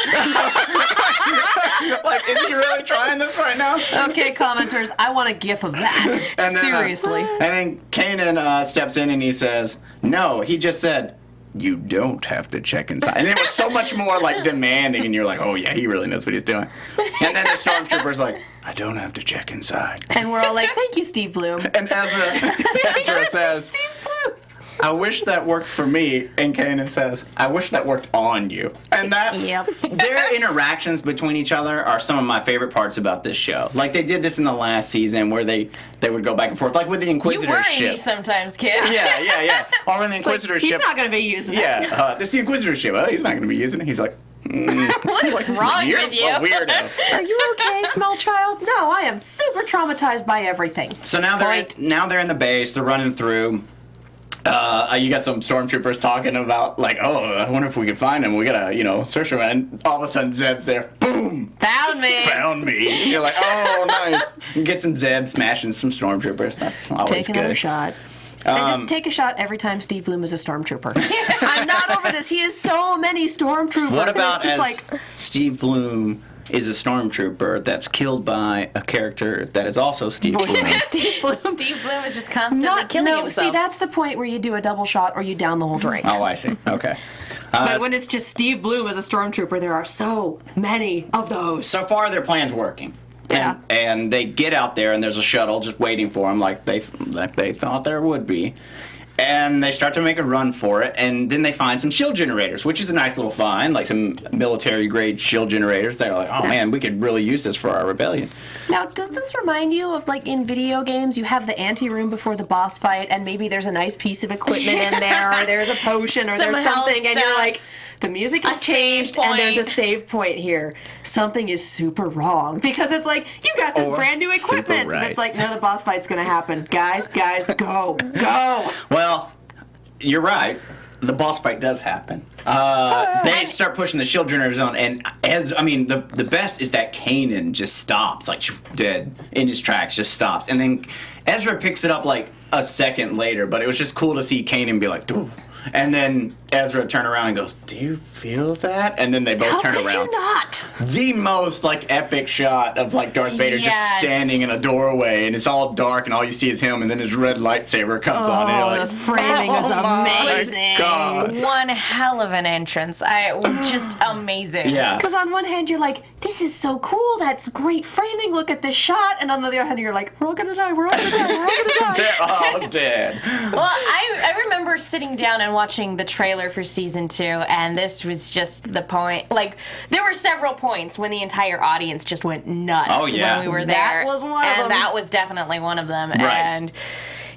Like, is he really trying this right now?
Okay, commenters, I want a gif of that.
And then,
Seriously.
and then Kanan steps in and he says, no, he just said, you don't have to check inside. And it was so much more demanding, and you're like, oh yeah, he really knows what he's doing. And then the stormtrooper's like, I don't have to check inside.
And we're all like, thank you, Steve Bloom.
And Ezra says,
Steve Bloom.
I wish that worked for me. And Kanan says, I wish that worked on you. And that
Yep.
their interactions between each other are some of my favorite parts about this show. Like they did this in the last season where they would go back and forth, like with the
You
Inquisitor
worry
ship.
me sometimes, kid.
Yeah. Or when the Inquisitor
He's
ship.
not going to be using that.
Yeah, this is the Inquisitor ship. Oh, he's not going to be using it. He's like,
What is wrong
you're
with you?
a weirdo.
Are you okay, small child? No, I am super traumatized by everything.
So now they're in the base. They're running through. You got some stormtroopers talking about I wonder if we can find him. We gotta search him. And all of a sudden Zeb's there. Boom!
Found me.
Found me. And you're like, oh nice. You get some Zeb smashing some stormtroopers. That's always
Take
good.
another shot. And just take a shot every time Steve Bloom is a stormtrooper. I'm not over this. He has so many stormtroopers.
What
and
about
it's
as
just
Steve Bloom is a stormtrooper that's killed by a character that is also Steve
voiced
Bloom?
by Steve Bloom?
Steve Bloom is just constantly killing himself.
See, that's the point where you do a double shot or you down the whole drink.
Oh, I see. Okay.
But when it's just Steve Bloom as a stormtrooper, there are so many of those.
So far, their plan's working.
Yeah.
And they get out there, and there's a shuttle just waiting for them, like they thought there would be. And they start to make a run for it, and then they find some shield generators, which is a nice little find, like some military-grade shield generators. They're like, oh man, we could really use this for our rebellion.
Now, does this remind you of in video games, you have the ante-room before the boss fight, and maybe there's a nice piece of equipment in there, or there's a potion, or
Some
there's
health
something, and you're
stuff.
like, the music has
A save
changed, and there's a
point.
save point here. Something is super wrong, because it's like, you got this
Or
brand new
super
equipment, and
right.
it's like, no, the boss fight's gonna happen. Guys, go.
Well, you're right. The boss fight does happen. They start pushing the shield generators on, and the best is that Kanan just stops, dead in his tracks, just stops, and then Ezra picks it up a second later. But it was just cool to see Kanan be like, "Doo," and then Ezra turn around and goes, "Do you feel that?" And then they both
How
turn
could
around.
you not?
The most like epic shot of like Darth Vader just
Yes.
standing in a doorway, and it's all dark, and all you see is him, and then his red lightsaber comes on, and you're like,
The framing is
my
amazing.
God.
One hell of an entrance. Just amazing.
Yeah.
Because on one hand, you're like, this is so cool. That's great framing. Look at this shot. And on the other hand, you're like, we're all going to die. We're all going to die. We're all going to die.
They're all dead.
Well, I remember sitting down and watching the trailer for season 2, and this was just the point. Like, there were several points when the entire audience just went nuts
Oh, yeah.
when we were
That
there.
was one of them.
And that was definitely one of them.
Right.
And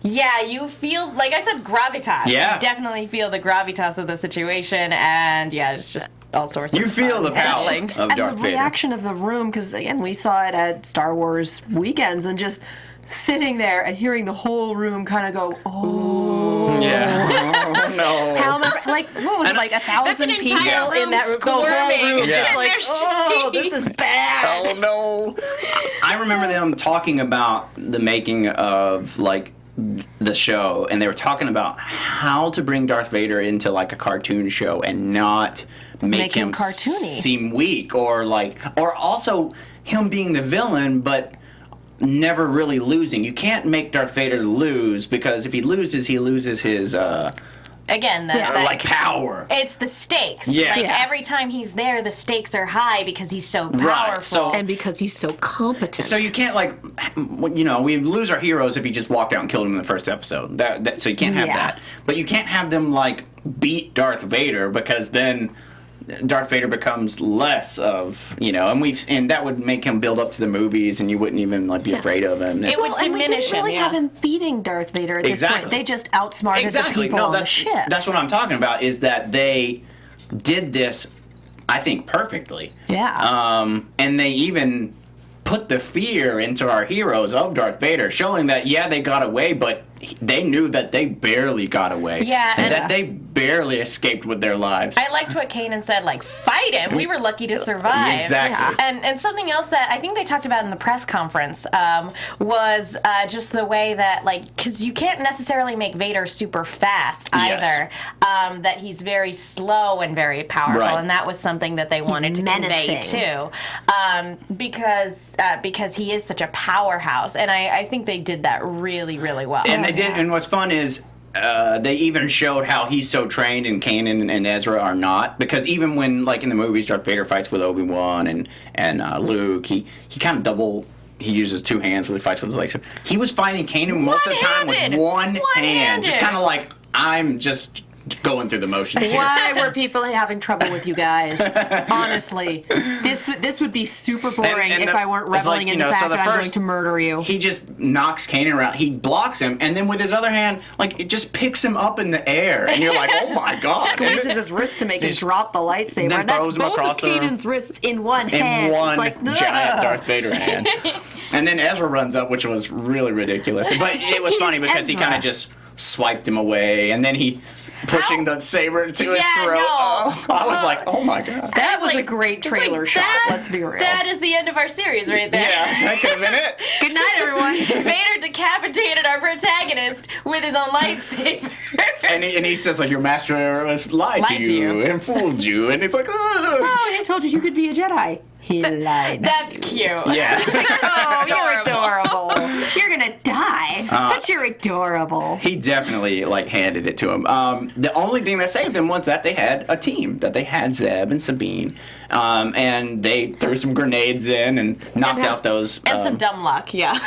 yeah, you feel, like I said, gravitas.
Yeah.
You definitely feel the gravitas of the situation, and yeah, it's just all sorts
You
of
feel
fun.
the power
Thrilling.
of
And
Darth
the
Vader.
reaction of the room, because again, we saw it at Star Wars weekends, and just sitting there and hearing the whole room kind of go, oh.
Yeah. Oh, no.
How many, like, what was it, like 1,000
That's an
people
entire room
in that room? The whole
squirming.
room
Yeah.
just like,
Their
oh, this is bad.
Oh no! I remember them talking about the making of like the show, and they were talking about how to bring Darth Vader into like a cartoon show and not make
him
him
cartoony.
seem weak, or also him being the villain, but never really losing. You can't make Darth Vader lose, because if he loses his
Again,
like power.
it's the stakes.
Yeah.
Like
Yeah.
every time he's there, the stakes are high because he's so powerful.
Right, so-
And because he's so competent.
So you can't we lose our heroes if he just walked out and killed him in the first episode. So you can't have
Yeah.
that. But you can't have them like beat Darth Vader, because then Darth Vader becomes less of, and that would make him build up to the movies, and you wouldn't even like be afraid of him.
It would
and we
diminish
didn't really
him, yeah.
have him beating Darth Vader at this
Exactly.
point. They just outsmarted the people on the ship.
That's what I'm talking about, is that they did this, I think, perfectly.
Yeah.
And they even put the fear into our heroes of Darth Vader, showing that, yeah, they got away, but they knew that they barely got away.
Yeah,
And
and-
that they barely escaped with their lives.
I liked what Kanan said, like, fight him. We were lucky to survive.
Exactly.
Yeah. And something else that I think they talked about in the press conference was just the way that, like, because you can't necessarily make Vader super fast either.
Yes.
That he's very slow and very powerful,
Right.
and that was something that they wanted to
menacing.
convey too, because he is such a powerhouse, and I think they did that really, really well.
And they did. And what's fun is they even showed how he's so trained, and Kanan and Ezra are not. Because even when, like in the movies, Darth Vader fights with Obi-Wan and Luke, he kind of he uses two hands when he fights with his legs. He was fighting Kanan most of the time with
One-handed.
one hand,
One-handed.
just kind of like, I'm just going through the motions here.
Why were people having trouble with you guys? Honestly, this would be super boring
And
if I weren't
it's
reveling
like,
in the fact that I'm
first,
going to murder you.
He just knocks Kanan around. He blocks him, and then with his other hand, like, it just picks him up in the air, and you're like, oh my god!
Squeezes his wrist to make him
Just-
drop the lightsaber.
then
And that's
throws him
both
across
of
the room.
Kanan's wrists in one
in
hand.
one
It's like,
giant
ugh.
Darth Vader hand. And then Ezra runs up, which was really ridiculous. But it was funny because he
Ezra.
kind of just swiped him away, and then he pushing the saber to his
Yeah,
throat.
no.
Oh, I was like, oh my god.
That
It's
was a
like-
great
it's like
trailer shot.
that-
Let's be real.
That is the end of our series right there.
Yeah, that could have been it.
Good night, everyone.
Vader decapitated our protagonist with his own lightsaber.
And he says, like, your master has lied to you and fooled you. And it's like, ugh.
Oh, and he told you you could be a Jedi. He lied.
That's cute.
Yeah.
Oh, you're
Adorable.
adorable. You're gonna die, but you're adorable.
He definitely like handed it to him. The only thing that saved them was that they had a team, that they had Zeb and Sabine, and they threw some grenades in and knocked out those.
And some dumb luck, yeah.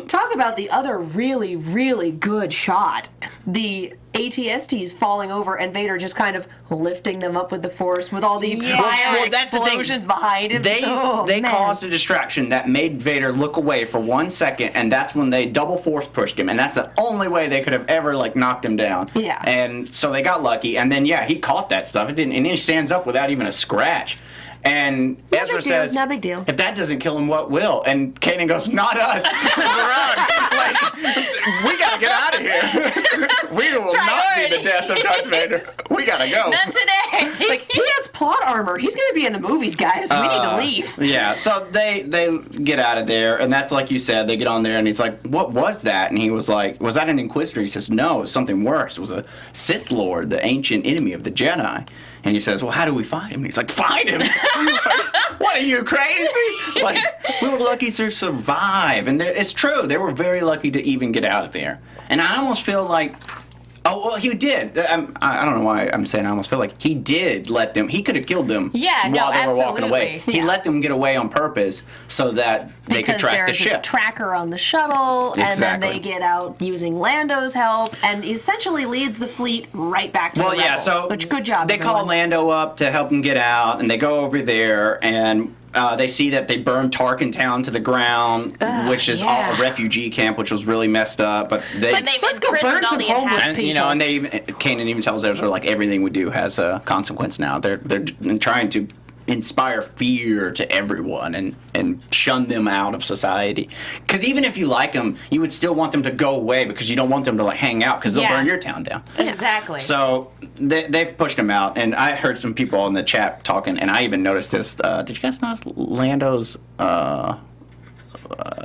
Talk about the other really, really good shot. The ATSTs falling over and Vader just kind of lifting them up with the Force with all the fire
Well, that's the thing.
explosions behind him.
They
Oh, man.
caused a distraction that made Vader look away for 1 second, and that's when they double force pushed him, and that's the only way they could have ever like knocked him down.
Yeah.
And so they got lucky, and then he caught that stuff. It didn't, and he stands up without even a scratch. And Ezra says,
"No big deal."
If that doesn't kill him, what will? And Kanan goes, "Not us. Like, we gotta get out of here. We will not be the death of Darth Vader. We gotta go."
Not today.
Like, he has plot armor. He's going to be in the movies, guys. We need to leave.
Yeah, so they get out of there, and that's like you said, they get on there, and he's like, "What was that?" And he was like, "Was that an Inquisitor?" He says, "No, it was something worse. It was a Sith Lord, the ancient enemy of the Jedi." And he says, "Well, how do we find him?" And he's like, "Find him? What are you, crazy?" Like, we were lucky to survive. And it's true. They were very lucky to even get out of there. And I almost feel like, oh, well, he did. I don't know why I'm saying I almost feel like he did let them, he could have killed them while they were walking away.
Yeah.
He let them get away on purpose so that they could track the
there's
ship.
a tracker on the shuttle, and then they get out using Lando's help, and essentially leads the fleet right back to the rebels. Which, good job,
they call Lando up to help him get out, and they go over there, and they see that they burned Tarkin Town to the ground, which is all a refugee camp, which was really messed up. But
let's go burn some homeless people.
You know, and Kanan even tells Ezra, like, everything we do has a consequence now. They're trying to inspire fear to everyone and shun them out of society. Because even if you like them, you would still want them to go away because you don't want them to like hang out because they'll burn your town down.
Exactly.
So they've pushed them out, and I heard some people in the chat talking, and I even noticed this. Did you guys notice Lando's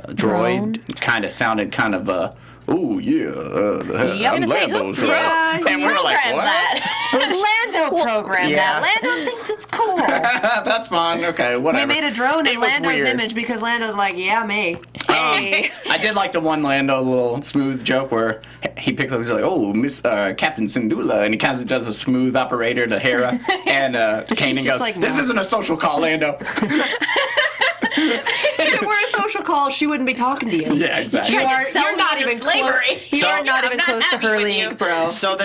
droid kind of sounded kind of oh yeah, I'm Lando's droid. And we're like, what?
Lando programmed that. Lando thinks it's cool.
That's fine. Okay, whatever.
We made a drone in Lando's image because Lando's like, yeah, me. Hey.
I did like the one Lando little smooth joke where he picks up, he's like, "Oh, Miss Captain Syndulla," and he kind of does a smooth operator to Hera, and Kanan goes, like, "This isn't a social call, Lando."
If it were a social call, she wouldn't be talking to you.
Yeah, exactly.
You're not even
slavery.
You are not even close to her league, bro.
So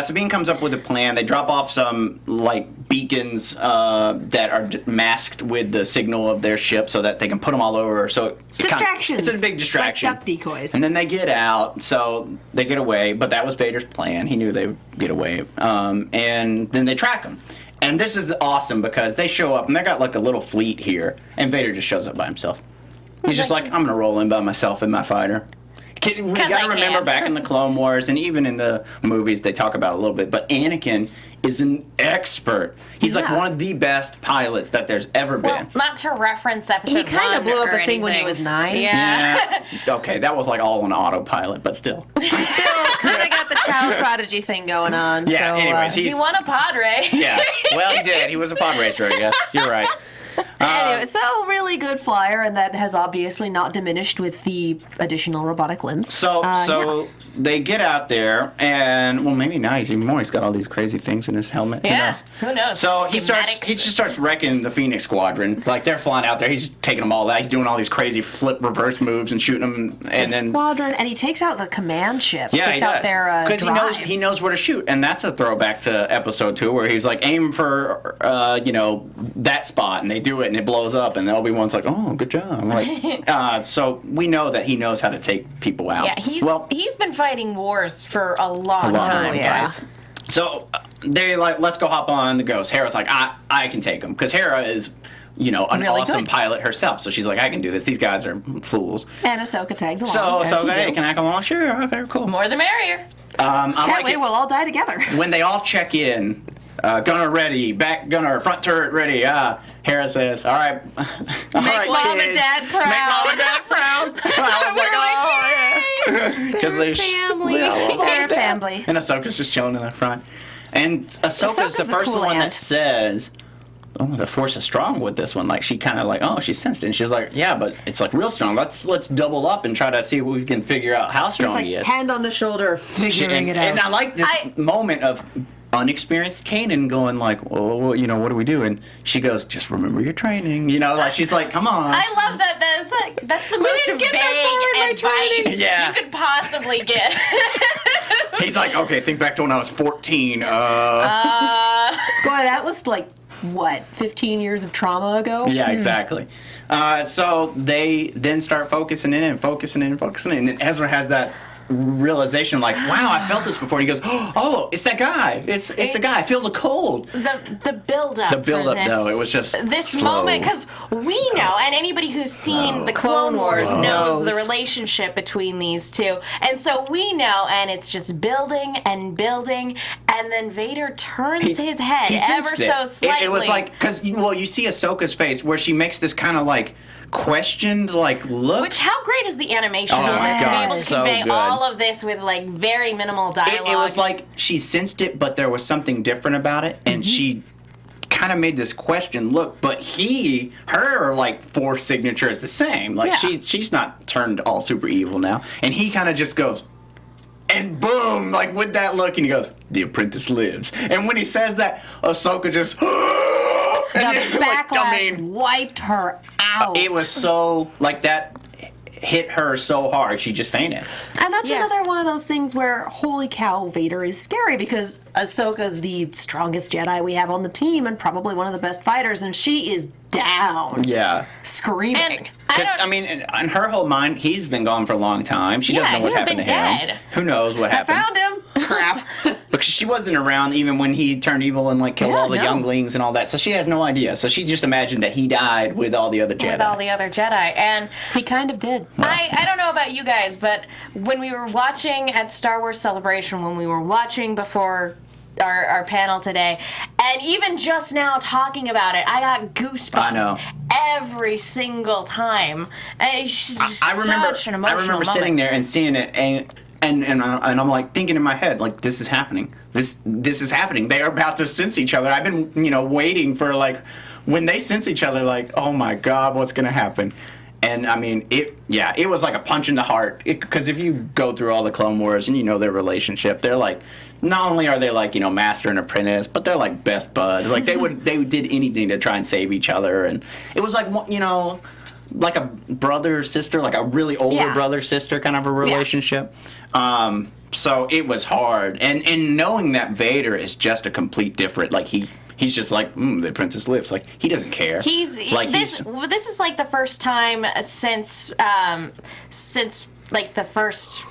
Sabine comes up with a plan. They drop off some like beacons that are masked with the signal of their ship, so that they can put them all over. So
distractions.
It's a big distraction.
Like duck decoys.
And then they get out, so they get away. But that was Vader's plan. He knew they would get away. And then they track them. And this is awesome because they show up and they got like a little fleet here, and Vader just shows up by himself. He's just like, "I'm gonna roll in by myself in my fighter." We gotta remember back in the Clone Wars and even in the movies they talk about it a little bit, but Anakin is an expert. He's like one of the best pilots that there's ever been.
Well, not to reference episode 1
He kind of blew up a thing when he was 9.
Yeah.
Okay, that was like all on autopilot, but still.
Still kind of got the child prodigy thing going on.
Yeah,
so,
anyways.
He won a pod race.
Yeah, well, he did. He was a pod racer, I guess. You're right.
Anyway, so really good flyer, and that has obviously not diminished with the additional robotic limbs.
So they get out there, and well, maybe now he's even more. He's got all these crazy things in his helmet.
Yeah, who knows?
So he just starts wrecking the Phoenix Squadron. Like they're flying out there, he's taking them all out. He's doing all these crazy flip reverse moves and shooting them, and then
squadron, and he takes out the command ship.
Yeah,
takes
he
out
does.
their
Because he knows where to shoot, and that's a throwback to Episode 2, where he's like, aim for that spot, and they do it, and it blows up, and Obi-Wan's like, "Oh, good job." Like, so we know that he knows how to take people out.
Yeah, he's been fighting wars for a long time,
guys. So they like, "Let's go hop on the Ghost." Hera's like, I can take them, because Hera is an really awesome pilot herself. So she's like, "I can do this. These guys are fools."
And Ahsoka tags along.
So hey, can I come along? Sure. Okay, cool.
More the merrier.
Can't wait. We'll all die together.
When they all check in, gunner ready, back gunner, front turret ready. Hera says, "All right,
Make mom and dad proud.
Make mom and dad proud." I was like, "Oh yeah," because they're
family.
And Ahsoka's just chilling in the front. And Ahsoka's the first one that says, "Oh, the Force is strong with this one." Like she kind of like, "Oh, she sensed it." And she's like, "Yeah, but it's like real strong. Let's double up and try to see if we can figure out how strong he is."
Hand on the shoulder, figuring it out.
And I like this moment of unexperienced Kanan going like, "Well, what do we do?" And she goes, "Just remember your training." Like she's like, "Come on."
I love that. That's the most vague advice you could possibly get.
He's like, "Okay, think back to when I was 14.
Boy, that was like, what, 15 years of trauma ago?
Yeah, exactly. So they then start focusing in, and then Ezra has that realization, like, wow, I felt this before. And he goes, oh, it's that guy. It's the guy. I feel the cold.
The build-up.
The build-up,
for this,
though, it was just
this
slow.
moment, because we know, and anybody who's seen the Clone Wars knows the relationship between these two. And so we know, and it's just building and building, and then Vader turns his head ever so slightly.
It was like, because, you see Ahsoka's face where she makes this kind of, like, questioned, like, look.
Which, how great is the animation
Oh
on
my
this to be
God,
able to
so
convey
good.
all of this with, like, very minimal dialogue?
It was like she sensed it, but there was something different about it, and she kind of made this question look, but her like Force signature is the same. Like she's not turned all super evil now, and he kind of just goes, and boom, like with that look, and he goes, "The apprentice lives." And when he says that, Ahsoka just
The backlash wiped her out.
It was so like that. Hit her so hard, she just fainted.
And that's another one of those things where, holy cow, Vader is scary, because Ahsoka's the strongest Jedi we have on the team and probably one of the best fighters, and she is down.
Yeah.
Screaming.
Because, I mean, in her whole mind, he's been gone for a long time. She doesn't know what happened to him. Who knows what happened?
I found him. Crap.
Because she wasn't around even when he turned evil and like killed all the younglings and all that. So she has no idea. So she just imagined that he died with all the other Jedi.
With all the other Jedi. And
he kind of did.
I don't know about you guys, but when we were watching at Star Wars Celebration, when we were watching before our panel today, and even just now talking about it, I got goosebumps.
I know.
Every single time. And it's just
I remember,
such an emotional moment.
sitting there and seeing it, and I'm like thinking in my head, like, this is happening. This is happening. They are about to sense each other. I've been, waiting for, like, when they sense each other, like, oh my God, what's going to happen? And I mean, it was like a punch in the heart. Because if you go through all the Clone Wars and you know their relationship, they're like, not only are they like, master and apprentice, but they're like best buds. Like they did anything to try and save each other. And it was like, like a brother sister, like a really older brother sister kind of a relationship. Yeah. So it was hard, and knowing that Vader is just a complete different, like he's just like, the apprentice lives. Like, he doesn't care.
This is like the first time since like the first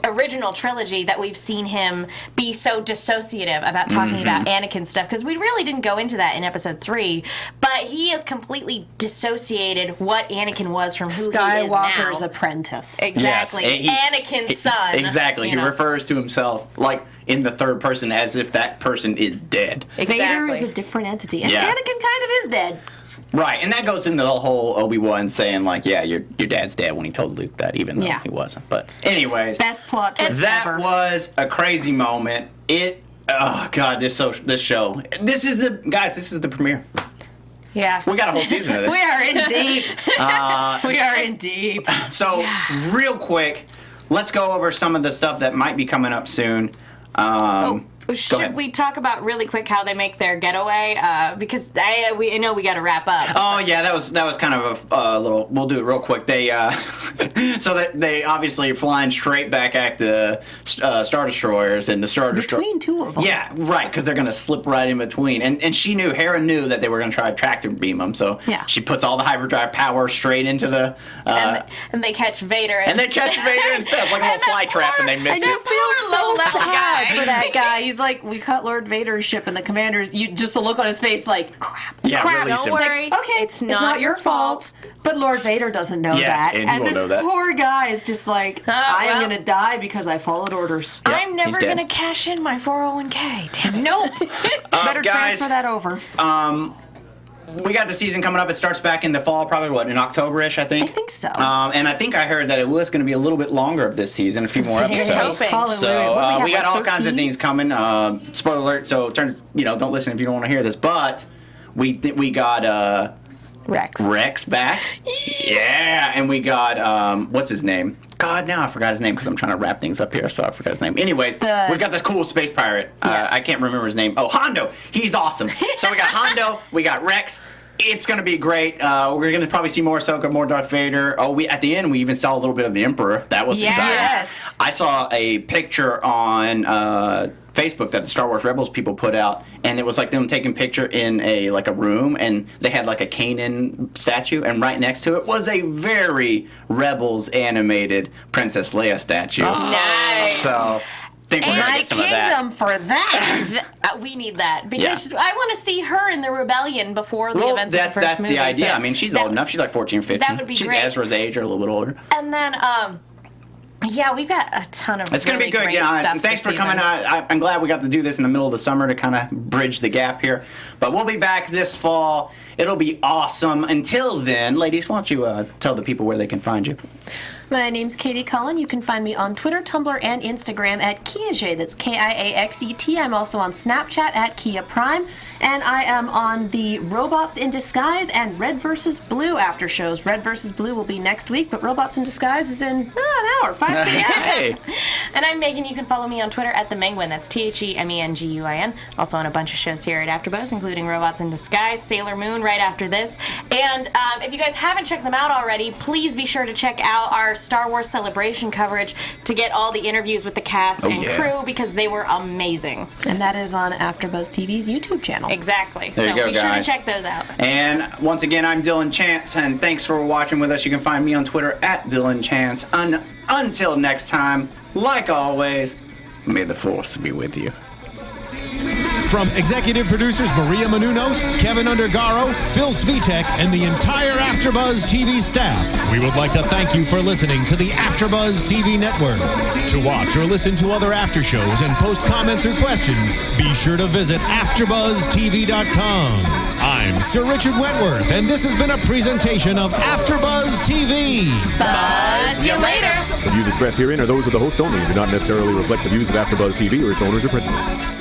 original trilogy that we've seen him be so dissociative about talking about Anakin stuff, because we really didn't go into that in episode 3, but he has completely dissociated what Anakin was from who he is now.
Skywalker's apprentice.
Exactly.
Yes.
Anakin's son.
Exactly. He refers to himself like in the third person as if that person is dead.
Exactly.
Vader is a different entity, and Anakin kind of is dead.
Right, and that goes into the whole Obi-Wan saying, like, yeah, your dad's dead when he told Luke that, even though he wasn't. But anyways,
best plot twist
that
ever.
was a crazy moment. Oh God, this show. This is the premiere.
Yeah.
We got a whole season of this.
We are in deep. We are in deep.
So, real quick, let's go over some of the stuff that might be coming up soon.
Should we talk about really quick how they make their getaway? Because we know we got to wrap up.
Oh yeah, that was kind of a little. We'll do it real quick. They so that they obviously are flying straight back at the Star Destroyers, and the Star Destroyer
between two of them.
Yeah, right, because they're gonna slip right in between. And Hera knew that they were gonna try to tractor beam them, so she puts all the hyperdrive power straight into the.
And they catch Vader.
And they catch Vader instead. It's like a little fly trap, and they miss it.
And you feel so bad for that guy.
He's
like, we cut Lord Vader's ship, and the commander's, just the look on his face, like, crap.
Yeah,
crap.
Don't
worry.
Like, okay, it's not your fault. But Lord Vader doesn't know that.
And
this poor guy is just like, I am going to die because I followed orders.
Yep, I'm never going to cash in my 401k. Damn it.
Nope. Better
guys,
transfer that over.
We got the season coming up. It starts back in the fall, probably, in October-ish, I think?
I think so.
And I think I heard that it was going to be a little bit longer of this season, a few more episodes. So we got all kinds of things coming. Spoiler alert, so don't listen if you don't want to hear this. But we got Rex back. Yeah, and we got, what's his name? God, now I forgot his name because I'm trying to wrap things up here, so I forgot his name. Anyways, we've got this cool space pirate.
Yes.
I can't remember his name. Oh, Hondo. He's awesome. So we got Hondo, we got Rex. It's going to be great. We're going to probably see more Ahsoka, more Darth Vader. At the end, we even saw a little bit of the Emperor. That was exciting.
Yes.
I saw a picture on Facebook that the Star Wars Rebels people put out, and it was like them taking picture in a room, and they had like a Kanan statue, and right next to it was a very Rebels animated Princess Leia statue.
Nice.
So. Think we're gonna
My
get some of that.
kingdom for that.
We need that because I want to see her in the rebellion before the events of the first
that's
movie.
the idea.
So
I mean, she's old enough. She's like 14 or 15.
That would be
She's
great.
Ezra's age or a little bit older.
And then, yeah, we've got a ton of.
It's going to be good,
great
guys.
stuff
And thanks
this
for coming
season.
out. I'm glad we got to do this in the middle of the summer to kind of bridge the gap here. But we'll be back this fall. It'll be awesome. Until then, ladies, why don't you tell the people where they can find you?
My name's Katie Cullen. You can find me on Twitter, Tumblr, and Instagram at Kiaxet. That's Kiaxet. I'm also on Snapchat at Kia Prime. And I am on the Robots in Disguise and Red vs. Blue after shows. Red vs. Blue will be next week, but Robots in Disguise is in an hour, 5 p.m.
Hey!
And I'm Megan. You can follow me on Twitter at TheMenguin. That's TheMenguin. Also on a bunch of shows here at AfterBuzz, including Robots in Disguise, Sailor Moon right after this. And if you guys haven't checked them out already, please be sure to check out our Star Wars Celebration coverage to get all the interviews with the cast and crew because they were amazing.
And that is on AfterBuzz TV's YouTube channel.
Exactly.
There you
So
go,
be sure to
guys.
check those out.
And once again, I'm Dillon Chance, and thanks for watching with us. You can find me on Twitter at Dillon Chance. Until next time, like always, may the Force be with you.
From executive producers Maria Menounos, Kevin Undergaro, Phil Svitek, and the entire AfterBuzz TV staff, we would like to thank you for listening to the AfterBuzz TV network. To watch or listen to other after shows and post comments or questions, be sure to visit AfterBuzzTV.com. I'm Sir Richard Wentworth, and this has been a presentation of AfterBuzz TV.
Buzz you later.
The views expressed herein are those of the hosts only and do not necessarily reflect the views of AfterBuzz TV or its owners or principals.